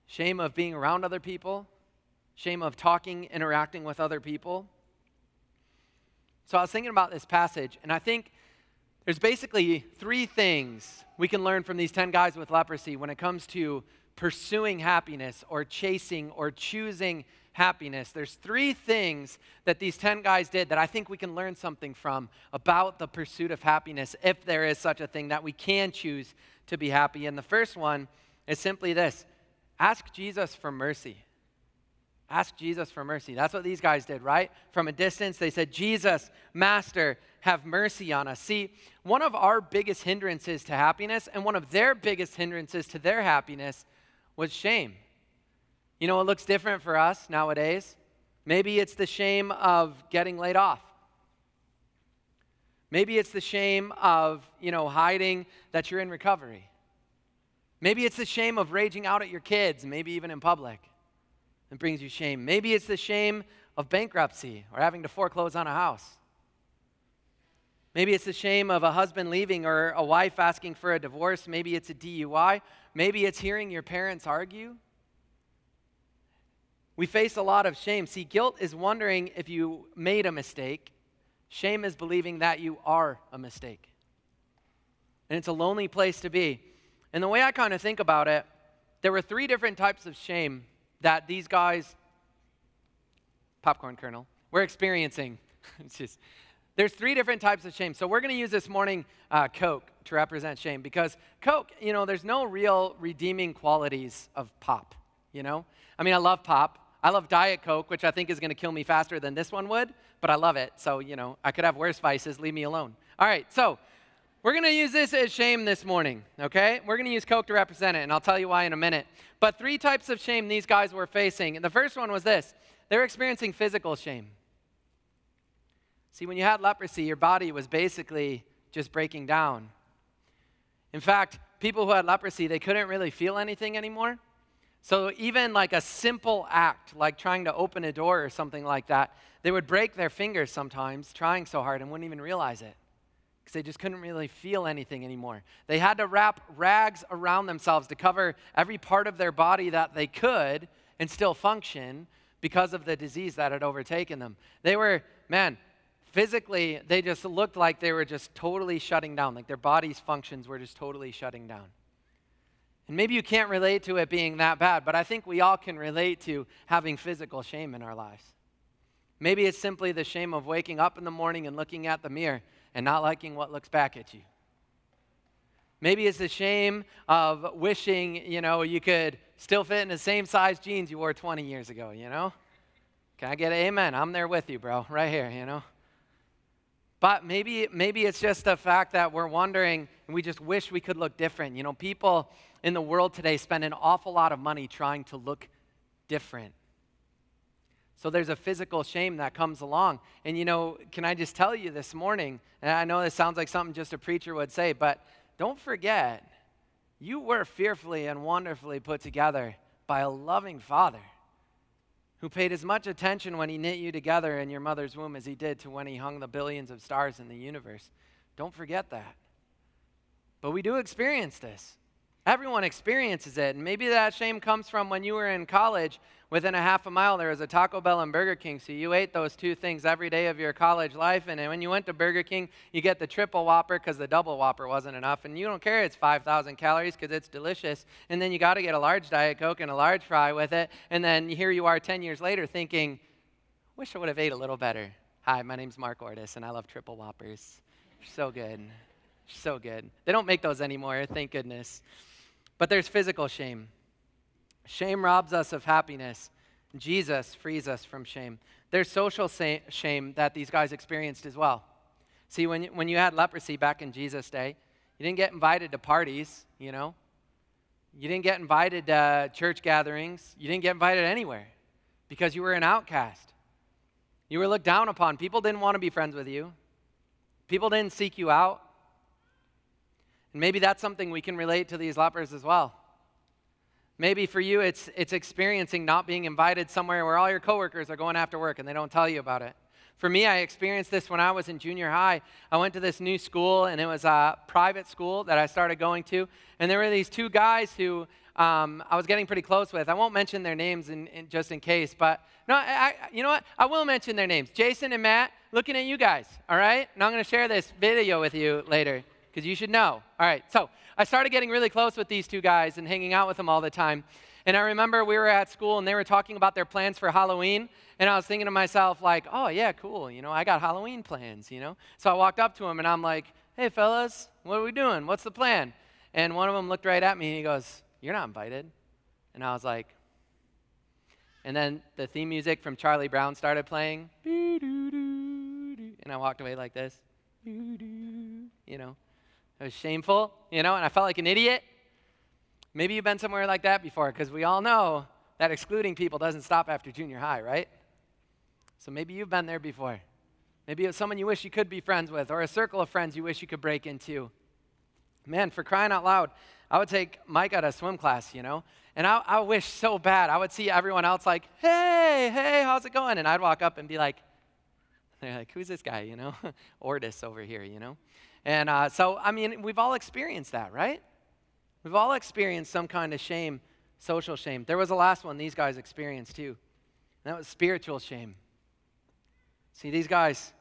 Shame of being around other people, shame of talking, interacting with other people. So I was thinking about this passage, and I think there's basically 3 things we can learn from these 10 guys with leprosy when it comes to pursuing happiness or chasing or choosing happiness. There's 3 things that these 10 guys did that I think we can learn something from about the pursuit of happiness, if there is such a thing that we can choose to be happy. And the first one is simply this: ask Jesus for mercy. Ask Jesus for mercy. That's what these guys did, right? From a distance, they said, Jesus, Master, have mercy on us. See, one of our biggest hindrances to happiness and one of their biggest hindrances to their happiness was shame. You know, it looks different for us nowadays. Maybe it's the shame of getting laid off. Maybe it's the shame of, hiding that you're in recovery. Maybe it's the shame of raging out at your kids, maybe even in public. It brings you shame. Maybe it's the shame of bankruptcy or having to foreclose on a house. Maybe it's the shame of a husband leaving or a wife asking for a divorce. Maybe it's a DUI. Maybe it's hearing your parents argue. We face a lot of shame. See, guilt is wondering if you made a mistake. Shame is believing that you are a mistake. And it's a lonely place to be. And the way I kind of think about it, there were 3 different types of shame that these guys, popcorn kernel, were experiencing. There's 3 different types of shame. So we're going to use this morning Coke to represent shame, because Coke, there's no real redeeming qualities of pop, I mean, I love pop. I love Diet Coke, which I think is going to kill me faster than this one would, but I love it. So, I could have worse vices. Leave me alone. All right, so we're going to use this as shame this morning, okay? We're going to use Coke to represent it, and I'll tell you why in a minute. But 3 types of shame these guys were facing. And the first one was this: they were experiencing physical shame. See, when you had leprosy, your body was basically just breaking down. In fact, people who had leprosy, they couldn't really feel anything anymore. So even like a simple act, like trying to open a door or something like that, they would break their fingers sometimes trying so hard and wouldn't even realize it, because they just couldn't really feel anything anymore. They had to wrap rags around themselves to cover every part of their body that they could and still function because of the disease that had overtaken them. They were, physically, they just looked like they were just totally shutting down, like their body's functions were just totally shutting down. And maybe you can't relate to it being that bad, but I think we all can relate to having physical shame in our lives. Maybe it's simply the shame of waking up in the morning and looking at the mirror and not liking what looks back at you. Maybe it's the shame of wishing, you could still fit in the same size jeans you wore 20 years ago, Can I get an amen? I'm there with you, bro, right here, But maybe it's just the fact that we're wondering and we just wish we could look different. People in the world today spend an awful lot of money trying to look different. So there's a physical shame that comes along. And can I just tell you this morning, and I know this sounds like something just a preacher would say, but don't forget, you were fearfully and wonderfully put together by a loving Father who paid as much attention when he knit you together in your mother's womb as he did to when he hung the billions of stars in the universe. Don't forget that. But we do experience this. Everyone experiences it. And maybe that shame comes from when you were in college. Within a half a mile, there was a Taco Bell and Burger King. So you ate those 2 things every day of your college life. And when you went to Burger King, you get the triple Whopper because the double Whopper wasn't enough. And you don't care it's 5,000 calories because it's delicious. And then you got to get a large Diet Coke and a large fry with it. And then here you are 10 years later thinking, wish I would have ate a little better. Hi, my name's Mark Ortis, and I love triple whoppers. They're so good. So good. They don't make those anymore, thank goodness. But there's physical shame. Shame robs us of happiness. Jesus frees us from shame. There's social shame that these guys experienced as well. See, when you had leprosy back in Jesus' day, you didn't get invited to parties, you know. You didn't get invited to church gatherings. You didn't get invited anywhere because you were an outcast. You were looked down upon. People didn't want to be friends with you. People didn't seek you out. And maybe that's something we can relate to these lepers as well. Maybe for you, it's experiencing not being invited somewhere where all your coworkers are going after work and they don't tell you about it. For me, I experienced this when I was in junior high. I went to this new school, and it was a private school that I started going to. And there were these two guys who I was getting pretty close with. I won't mention their names just in case, but no, you know what? I will mention their names. Jason and Matt, looking at you guys, all right? And I'm going to share this video with you later, because you should know. All right, so I started getting really close with these two guys and hanging out with them all the time. And I remember we were at school, and they were talking about their plans for Halloween. And I was thinking to myself, like, oh, yeah, cool. You know, I got Halloween plans, you know. So I walked up to them, and I'm like, hey, fellas, what are we doing? What's the plan? And one of them looked right at me, and he goes, you're not invited. And I was like, and then the theme music from Charlie Brown started playing. And I walked away like this. You know, it was shameful, you know, and I felt like an idiot. Maybe you've been somewhere like that before, because we all know that excluding people doesn't stop after junior high, right? So maybe you've been there before. Maybe it's someone you wish you could be friends with, or a circle of friends you wish you could break into. Man, for crying out loud, I would take Micah to swim class, you know, and I wish so bad. I would see everyone else like, hey, how's it going? And I'd walk up and be like, they're like, who's this guy, you know? Ortis over here, you know? And so, I mean, we've all experienced that, right? We've all experienced some kind of shame, social shame. There was a last one these guys experienced too, and that was spiritual shame. See, these guys,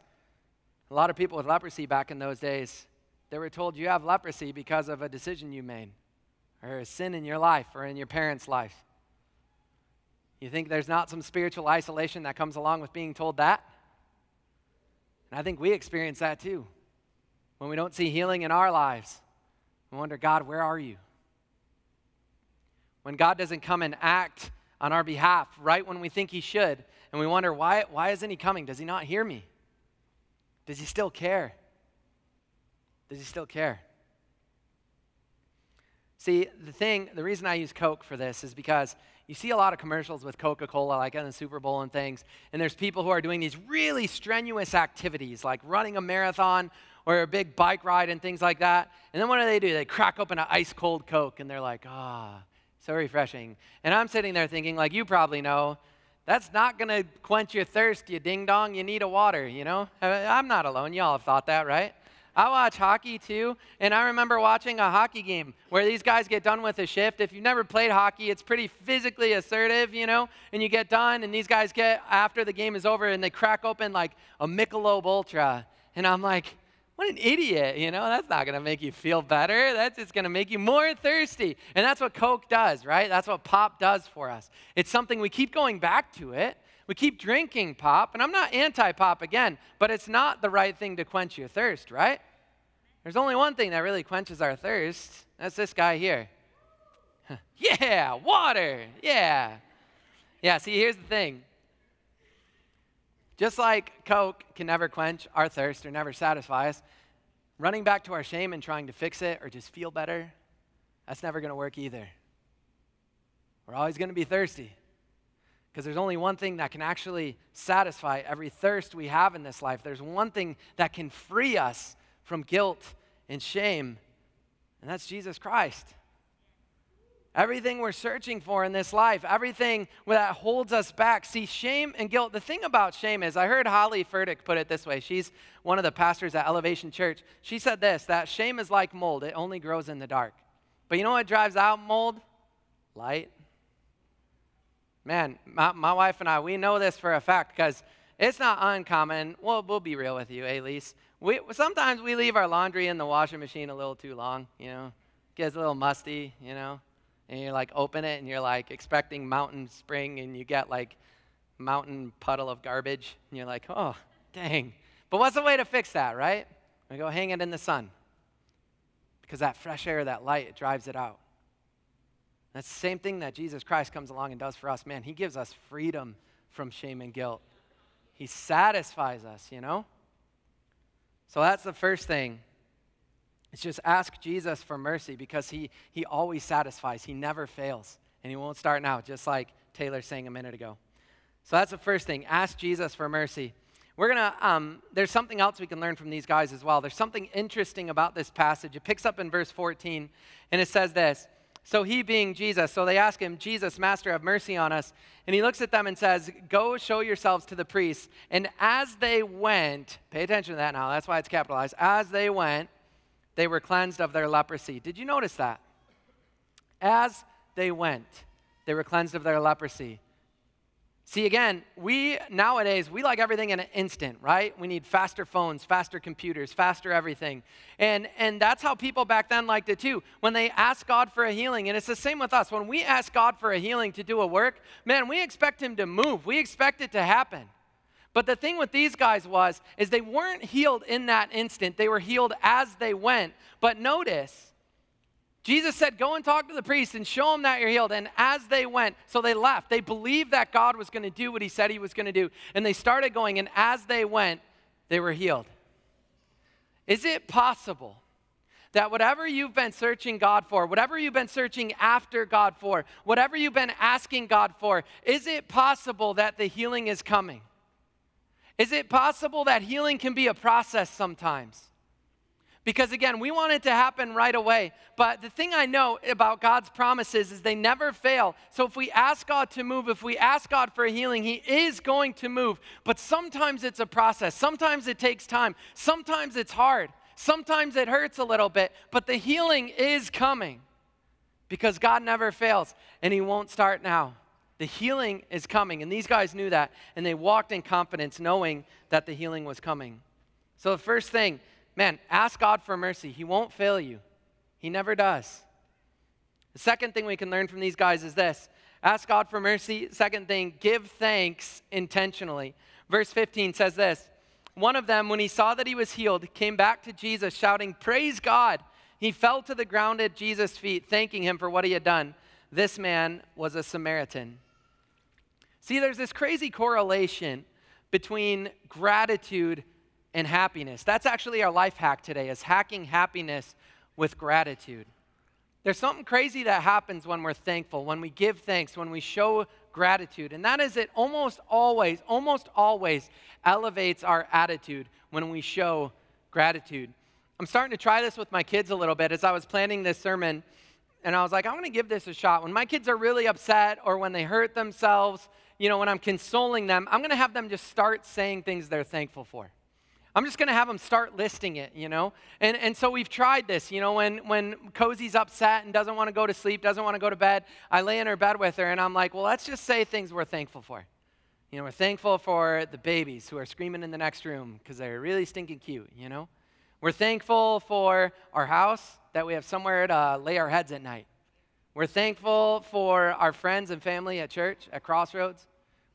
a lot of people with leprosy back in those days, they were told you have leprosy because of a decision you made, or a sin in your life, or in your parents' life. You think there's not some spiritual isolation that comes along with being told that? And I think we experience that too. When we don't see healing in our lives, we wonder, God, where are you? When God doesn't come and act on our behalf right when we think he should, and we wonder, why isn't he coming? Does he not hear me? Does he still care? Does he still care? See, the reason I use Coke for this is because you see a lot of commercials with Coca-Cola, like on the Super Bowl and things, and there's people who are doing these really strenuous activities, like running a marathon or a big bike ride and things like that. And then what do? They crack open an ice-cold Coke, and they're like, so refreshing. And I'm sitting there thinking, like you probably know, that's not going to quench your thirst, you ding-dong. You need a water, you know? I'm not alone. Y'all have thought that, right? I watch hockey too, and I remember watching a hockey game where these guys get done with a shift. If you've never played hockey, it's pretty physically assertive, you know, and you get done, and these guys get, after the game is over, and they crack open like a Michelob Ultra, and I'm like, what an idiot, you know? That's not going to make you feel better. That's just going to make you more thirsty, and that's what Coke does, right? That's what pop does for us. It's something we keep going back to it. We keep drinking pop, and I'm not anti-pop again, but it's not the right thing to quench your thirst, right? There's only one thing that really quenches our thirst. That's this guy here. Yeah, water, yeah. Yeah, see, here's the thing. Just like Coke can never quench our thirst or never satisfy us, running back to our shame and trying to fix it or just feel better, that's never going to work either. We're always going to be thirsty. Because there's only one thing that can actually satisfy every thirst we have in this life. There's one thing that can free us from guilt and shame, and that's Jesus Christ. Everything we're searching for in this life, everything that holds us back. See, shame and guilt, the thing about shame is, I heard Holly Furtick put it this way. She's one of the pastors at Elevation Church. She said this, that shame is like mold. It only grows in the dark. But you know what drives out mold? Light. Man, my wife and I, we know this for a fact because it's not uncommon. Well, we'll be real with you, Elise. Sometimes we leave our laundry in the washing machine a little too long, you know. Gets a little musty, you know. And you like open it and you're like expecting mountain spring and you get like mountain puddle of garbage. And you're like, oh, dang. But what's the way to fix that, right? We go hang it in the sun. Because that fresh air, that light, it drives it out. That's the same thing that Jesus Christ comes along and does for us. Man, he gives us freedom from shame and guilt. He satisfies us, you know? So that's the first thing. It's just ask Jesus for mercy because he always satisfies. He never fails. And he won't start now, just like Taylor sang a minute ago. So that's the first thing. Ask Jesus for mercy. We're going to, there's something else we can learn from these guys as well. There's something interesting about this passage. It picks up in verse 14, and it says this. So he being Jesus, so they ask him, Jesus, Master, have mercy on us. And he looks at them and says, go show yourselves to the priests. And as they went, pay attention to that now, that's why it's capitalized. As they went, they were cleansed of their leprosy. Did you notice that? As they went, they were cleansed of their leprosy. See, again, nowadays, we like everything in an instant, right? We need faster phones, faster computers, faster everything. And that's how people back then liked it too. When they asked God for a healing, and it's the same with us. When we ask God for a healing to do a work, man, we expect him to move. We expect it to happen. But the thing with these guys is they weren't healed in that instant. They were healed as they went. But notice, Jesus said, go and talk to the priest and show them that you're healed. And as they went, so they left. They believed that God was going to do what he said he was going to do. And they started going, and as they went, they were healed. Is it possible that whatever you've been searching God for, whatever you've been searching after God for, whatever you've been asking God for, is it possible that the healing is coming? Is it possible that healing can be a process sometimes? Because again, we want it to happen right away. But the thing I know about God's promises is they never fail. So if we ask God to move, if we ask God for a healing, he is going to move. But sometimes it's a process. Sometimes it takes time. Sometimes it's hard. Sometimes it hurts a little bit. But the healing is coming because God never fails and he won't start now. The healing is coming. And these guys knew that. And they walked in confidence knowing that the healing was coming. So the first thing, man, ask God for mercy. He won't fail you. He never does. The second thing we can learn from these guys is this. Ask God for mercy. Second thing, give thanks intentionally. Verse 15 says this. One of them, when he saw that he was healed, came back to Jesus shouting, praise God. He fell to the ground at Jesus' feet, thanking him for what he had done. This man was a Samaritan. See, there's this crazy correlation between gratitude and happiness. That's actually our life hack today, is hacking happiness with gratitude. There's something crazy that happens when we're thankful, when we give thanks, when we show gratitude. And that is it almost always elevates our attitude when we show gratitude. I'm starting to try this with my kids a little bit as I was planning this sermon. And I was like, I'm going to give this a shot. When my kids are really upset or when they hurt themselves, when I'm consoling them, I'm going to have them just start saying things they're thankful for. I'm just going to have them start listing it, And so we've tried this, when Cozy's upset and doesn't want to go to sleep, doesn't want to go to bed, I lay in her bed with her and I'm like, well, let's just say things we're thankful for. We're thankful for the babies who are screaming in the next room because they're really stinking cute, We're thankful for our house, that we have somewhere to lay our heads at night. We're thankful for our friends and family at church, at Crossroads.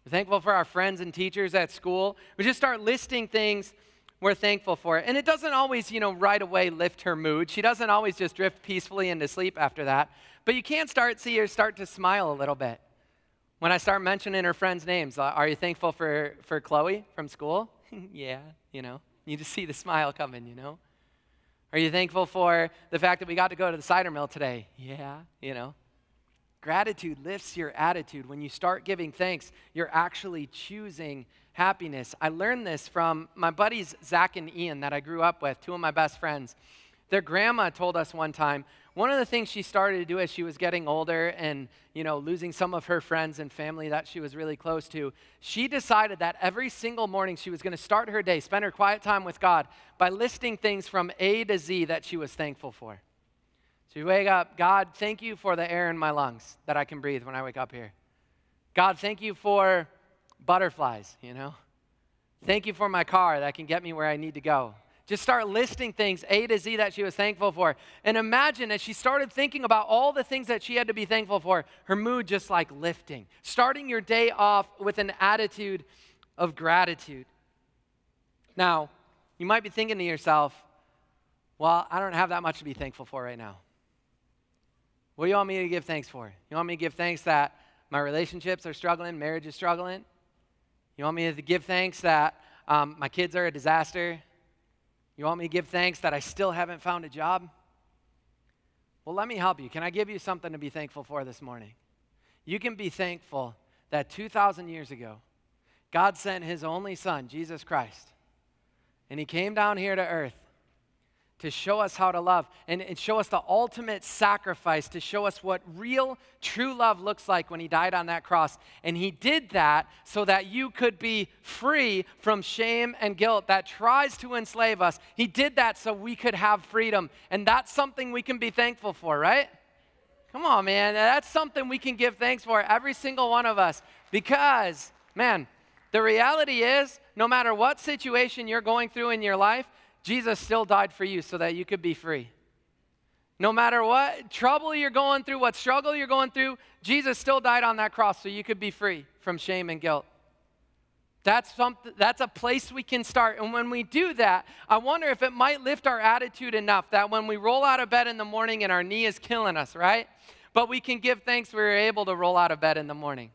We're thankful for our friends and teachers at school. We just start listing things we're thankful for. And it doesn't always, right away lift her mood. She doesn't always just drift peacefully into sleep after that. But you can see her start to smile a little bit. When I start mentioning her friends' names, are you thankful for Chloe from school? Yeah, you just see the smile coming, Are you thankful for the fact that we got to go to the cider mill today? Yeah, Gratitude lifts your attitude. When you start giving thanks, you're actually choosing happiness. I learned this from my buddies Zach and Ian that I grew up with, two of my best friends. Their grandma told us one time, one of the things she started to do as she was getting older and, losing some of her friends and family that she was really close to, she decided that every single morning she was going to start her day, spend her quiet time with God by listing things from A to Z that she was thankful for. So you wake up, God, thank you for the air in my lungs that I can breathe when I wake up here. God, thank you for butterflies, Thank you for my car that can get me where I need to go. Just start listing things A to Z that she was thankful for. And imagine as she started thinking about all the things that she had to be thankful for, her mood just lifting. Starting your day off with an attitude of gratitude. Now, you might be thinking to yourself, well, I don't have that much to be thankful for right now. What do you want me to give thanks for? You want me to give thanks that my relationships are struggling, marriage is struggling? You want me to give thanks that my kids are a disaster? You want me to give thanks that I still haven't found a job? Well, let me help you. Can I give you something to be thankful for this morning? You can be thankful that 2,000 years ago, God sent his only son, Jesus Christ, and he came down here to earth to show us how to love and show us the ultimate sacrifice, to show us what real, true love looks like when he died on that cross. And he did that so that you could be free from shame and guilt that tries to enslave us. He did that so we could have freedom. And that's something we can be thankful for, right? Come on, man. That's something we can give thanks for, every single one of us. Because, man, the reality is, no matter what situation you're going through in your life, Jesus still died for you so that you could be free. No matter what trouble you're going through, what struggle you're going through, Jesus still died on that cross so you could be free from shame and guilt. That's a place we can start. And when we do that, I wonder if it might lift our attitude enough that when we roll out of bed in the morning and our knee is killing us, right? But we can give thanks we were able to roll out of bed in the morning.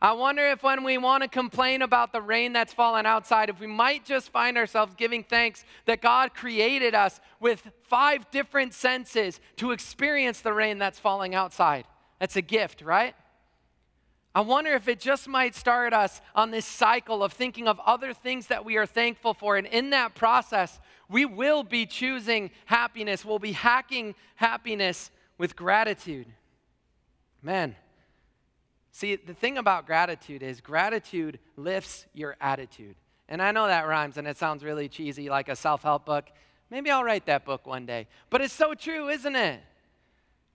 I wonder if when we want to complain about the rain that's fallen outside, if we might just find ourselves giving thanks that God created us with 5 different senses to experience the rain that's falling outside. That's a gift, right? I wonder if it just might start us on this cycle of thinking of other things that we are thankful for. And in that process, we will be choosing happiness. We'll be hacking happiness with gratitude. Man. See, the thing about gratitude is gratitude lifts your attitude. And I know that rhymes and it sounds really cheesy, like a self-help book. Maybe I'll write that book one day. But it's so true, isn't it?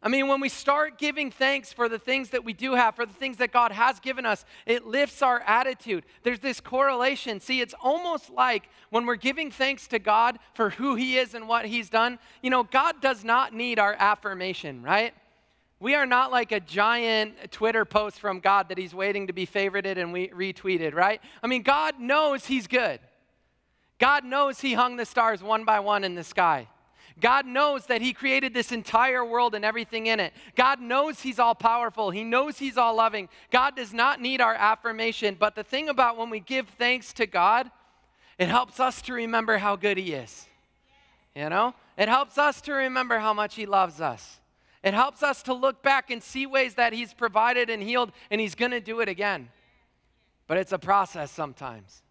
I mean, when we start giving thanks for the things that we do have, for the things that God has given us, it lifts our attitude. There's this correlation. See, it's almost like when we're giving thanks to God for who he is and what he's done, you know, God does not need our affirmation, right? We are not like a giant Twitter post from God that he's waiting to be favorited and retweeted, right? I mean, God knows he's good. God knows he hung the stars one by one in the sky. God knows that he created this entire world and everything in it. God knows he's all powerful. He knows he's all loving. God does not need our affirmation. But the thing about when we give thanks to God, it helps us to remember how good he is. You know? It helps us to remember how much he loves us. It helps us to look back and see ways that he's provided and healed, and he's going to do it again. But it's a process sometimes.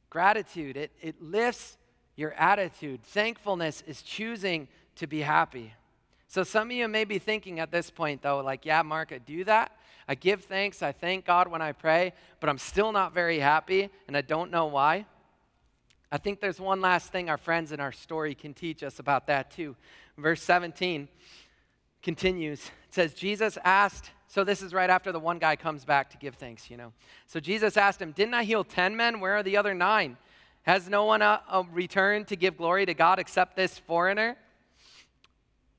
Gratitude, it lifts your attitude. Thankfulness is choosing to be happy. So some of you may be thinking at this point, though, like, yeah, Mark, I do that. I give thanks. I thank God when I pray, but I'm still not very happy, and I don't know why. I think there's one last thing our friends in our story can teach us about that, too. Verse 17 continues. It says, Jesus asked, so this is right after the one guy comes back to give thanks, you know. So Jesus asked him, didn't I heal 10 men? Where are the other 9? Has no one returned to give glory to God except this foreigner?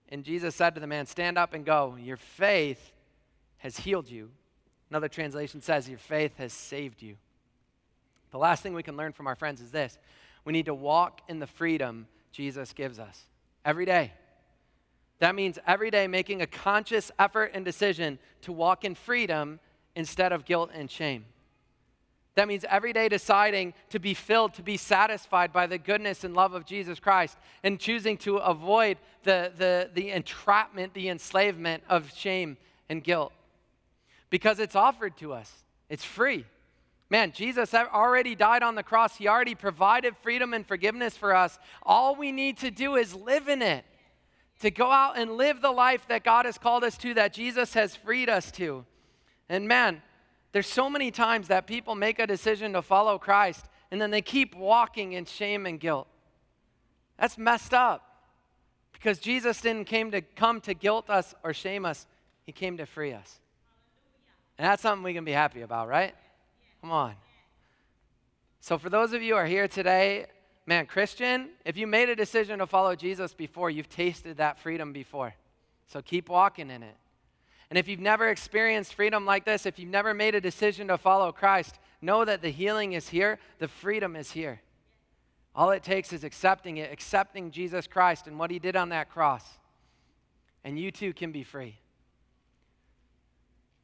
And Jesus said to the man, stand up and go. Your faith has healed you. Another translation says, your faith has saved you. The last thing we can learn from our friends is this. We need to walk in the freedom Jesus gives us every day. That means every day making a conscious effort and decision to walk in freedom instead of guilt and shame. That means every day deciding to be filled, to be satisfied by the goodness and love of Jesus Christ and choosing to avoid the entrapment, the enslavement of shame and guilt. Because it's offered to us. It's free. Man, Jesus already died on the cross. He already provided freedom and forgiveness for us. All we need to do is live in it. To go out and live the life that God has called us to, that Jesus has freed us to. And man, there's so many times that people make a decision to follow Christ and then they keep walking in shame and guilt. That's messed up. Because Jesus didn't come to guilt us or shame us. He came to free us. And that's something we can be happy about, right? Come on. So for those of you who are here today, man, Christian, if you made a decision to follow Jesus before, you've tasted that freedom before. So keep walking in it. And if you've never experienced freedom like this, if you've never made a decision to follow Christ, know that the healing is here, the freedom is here. All it takes is accepting it, accepting Jesus Christ and what he did on that cross. And you too can be free.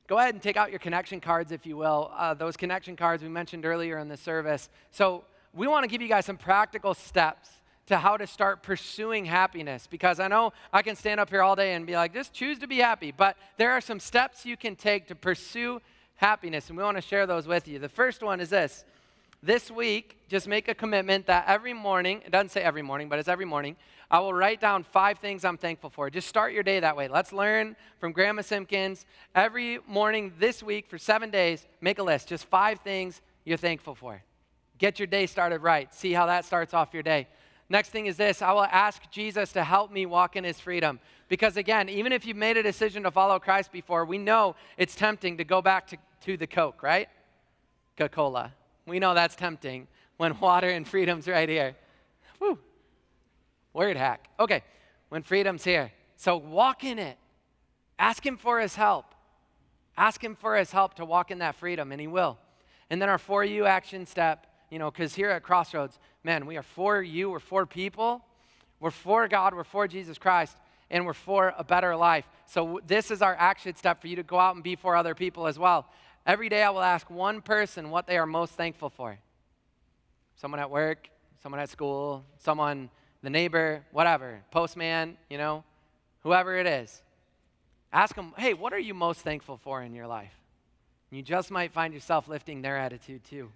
Go ahead and take out your connection cards, if you will. Those connection cards we mentioned earlier in the service. So we want to give you guys some practical steps to how to start pursuing happiness, because I know I can stand up here all day and be like, just choose to be happy, but there are some steps you can take to pursue happiness, and we want to share those with you. The first one is this. This week, just make a commitment that every morning, it doesn't say every morning, but it's every morning, I will write down 5 things I'm thankful for. Just start your day that way. Let's learn from Grandma Simpkins. Every morning this week for 7 days, make a list. Just 5 things you're thankful for. Get your day started right. See how that starts off your day. Next thing is this. I will ask Jesus to help me walk in his freedom. Because again, even if you've made a decision to follow Christ before, we know it's tempting to go back to the Coke, right? Coca-Cola. We know that's tempting when water and freedom's right here. Woo. Word hack. Okay, when freedom's here. So walk in it. Ask him for his help. Ask him for his help to walk in that freedom, and he will. And then our For You action step, because here at Crossroads, man, we are for you. We're for people. We're for God. We're for Jesus Christ. And we're for a better life. So this is our action step for you to go out and be for other people as well. Every day I will ask one person what they are most thankful for. Someone at work, someone at school, someone, the neighbor, whatever, postman, whoever it is. Ask them, hey, what are you most thankful for in your life? And you just might find yourself lifting their attitude too.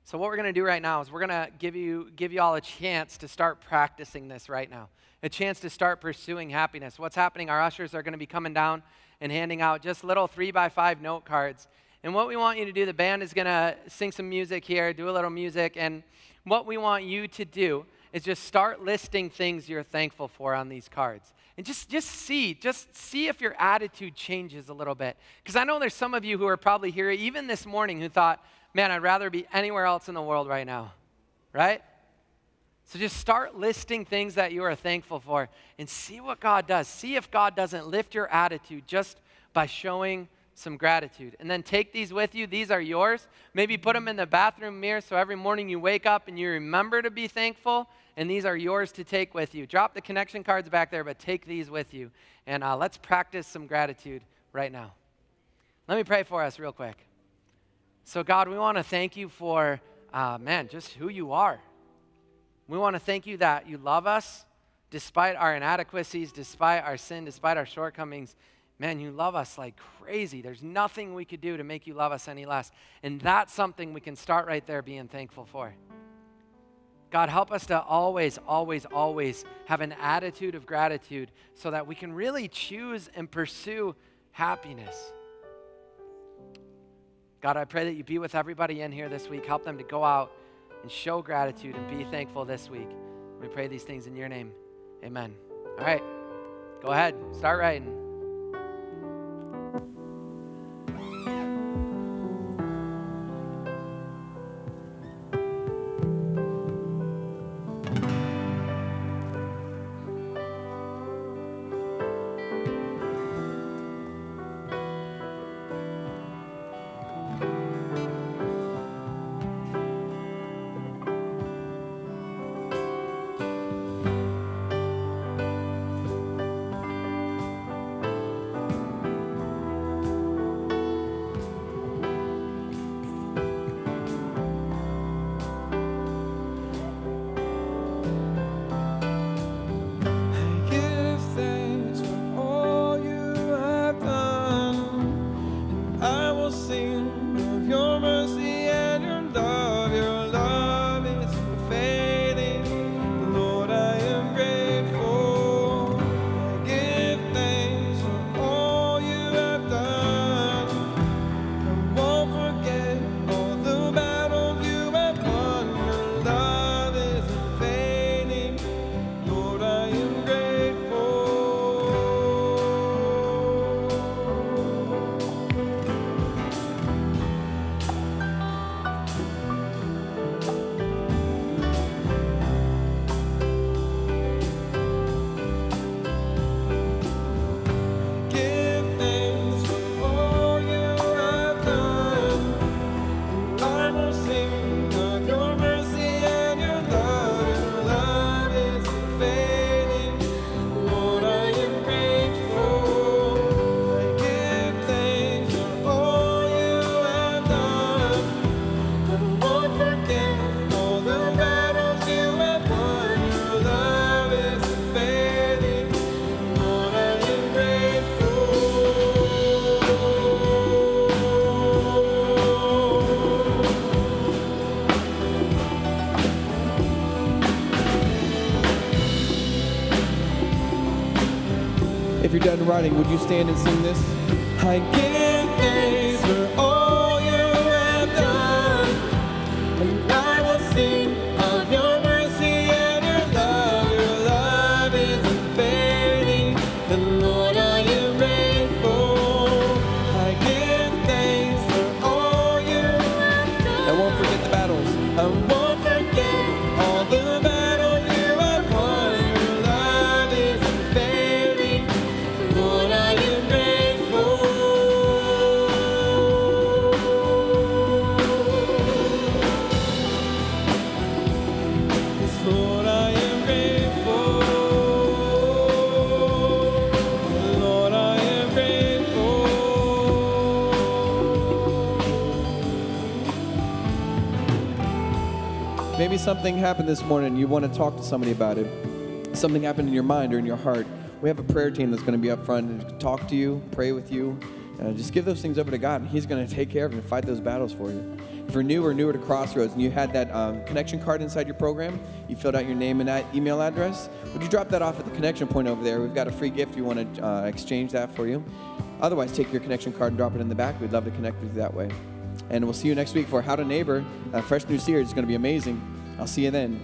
So what we're going to do right now is we're going to give you all a chance to start practicing this right now. A chance to start pursuing happiness. What's happening, our ushers are going to be coming down and handing out just little 3x5 note cards. And what we want you to do, the band is going to sing some music here, do a little music, and what we want you to do is just start listing things you're thankful for on these cards. And just see if your attitude changes a little bit. Because I know there's some of you who are probably here even this morning who thought, man, I'd rather be anywhere else in the world right now, right? So just start listing things that you are thankful for and see what God does. See if God doesn't lift your attitude just by showing some gratitude. And then take these with you. These are yours. Maybe put them in the bathroom mirror so every morning you wake up and you remember to be thankful. And these are yours to take with you. Drop the connection cards back there, but take these with you. And let's practice some gratitude right now. Let me pray for us real quick. So God, we want to thank you for, just who you are. We want to thank you that you love us despite our inadequacies, despite our sin, despite our shortcomings. Man, you love us like crazy. There's nothing we could do to make you love us any less. And that's something we can start right there being thankful for. God, help us to always, always, always have an attitude of gratitude so that we can really choose and pursue happiness. God, I pray that you be with everybody in here this week. Help them to go out and show gratitude and be thankful this week. We pray these things in your name. Amen. All right, go ahead. Start writing. in writing. Would you stand and sing this? I give thanks for all you have done, and I will sing of your mercy and your love. Your love is unfailing, and Lord, I am grateful. I give thanks for all you have done. I won't forget the battles. I won't forget all the battles you have won. Your love is unfailing, Lord, I am grateful. Yes, Lord, I am grateful. Lord, I am grateful. Maybe something happened this morning. You want to talk to somebody about it. Something happened in your mind or in your heart. We have a prayer team that's going to be up front and talk to you, pray with you. Just give those things over to God, and He's going to take care of it and fight those battles for you. If you're new or newer to Crossroads and you had that connection card inside your program, you filled out your name and that email address, would you drop that off at the connection point over there? We've got a free gift. We want to exchange that for you. Otherwise, take your connection card and drop it in the back. We'd love to connect with you that way. And we'll see you next week for How to Neighbor. A fresh new series. It's going to be amazing. I'll see you then.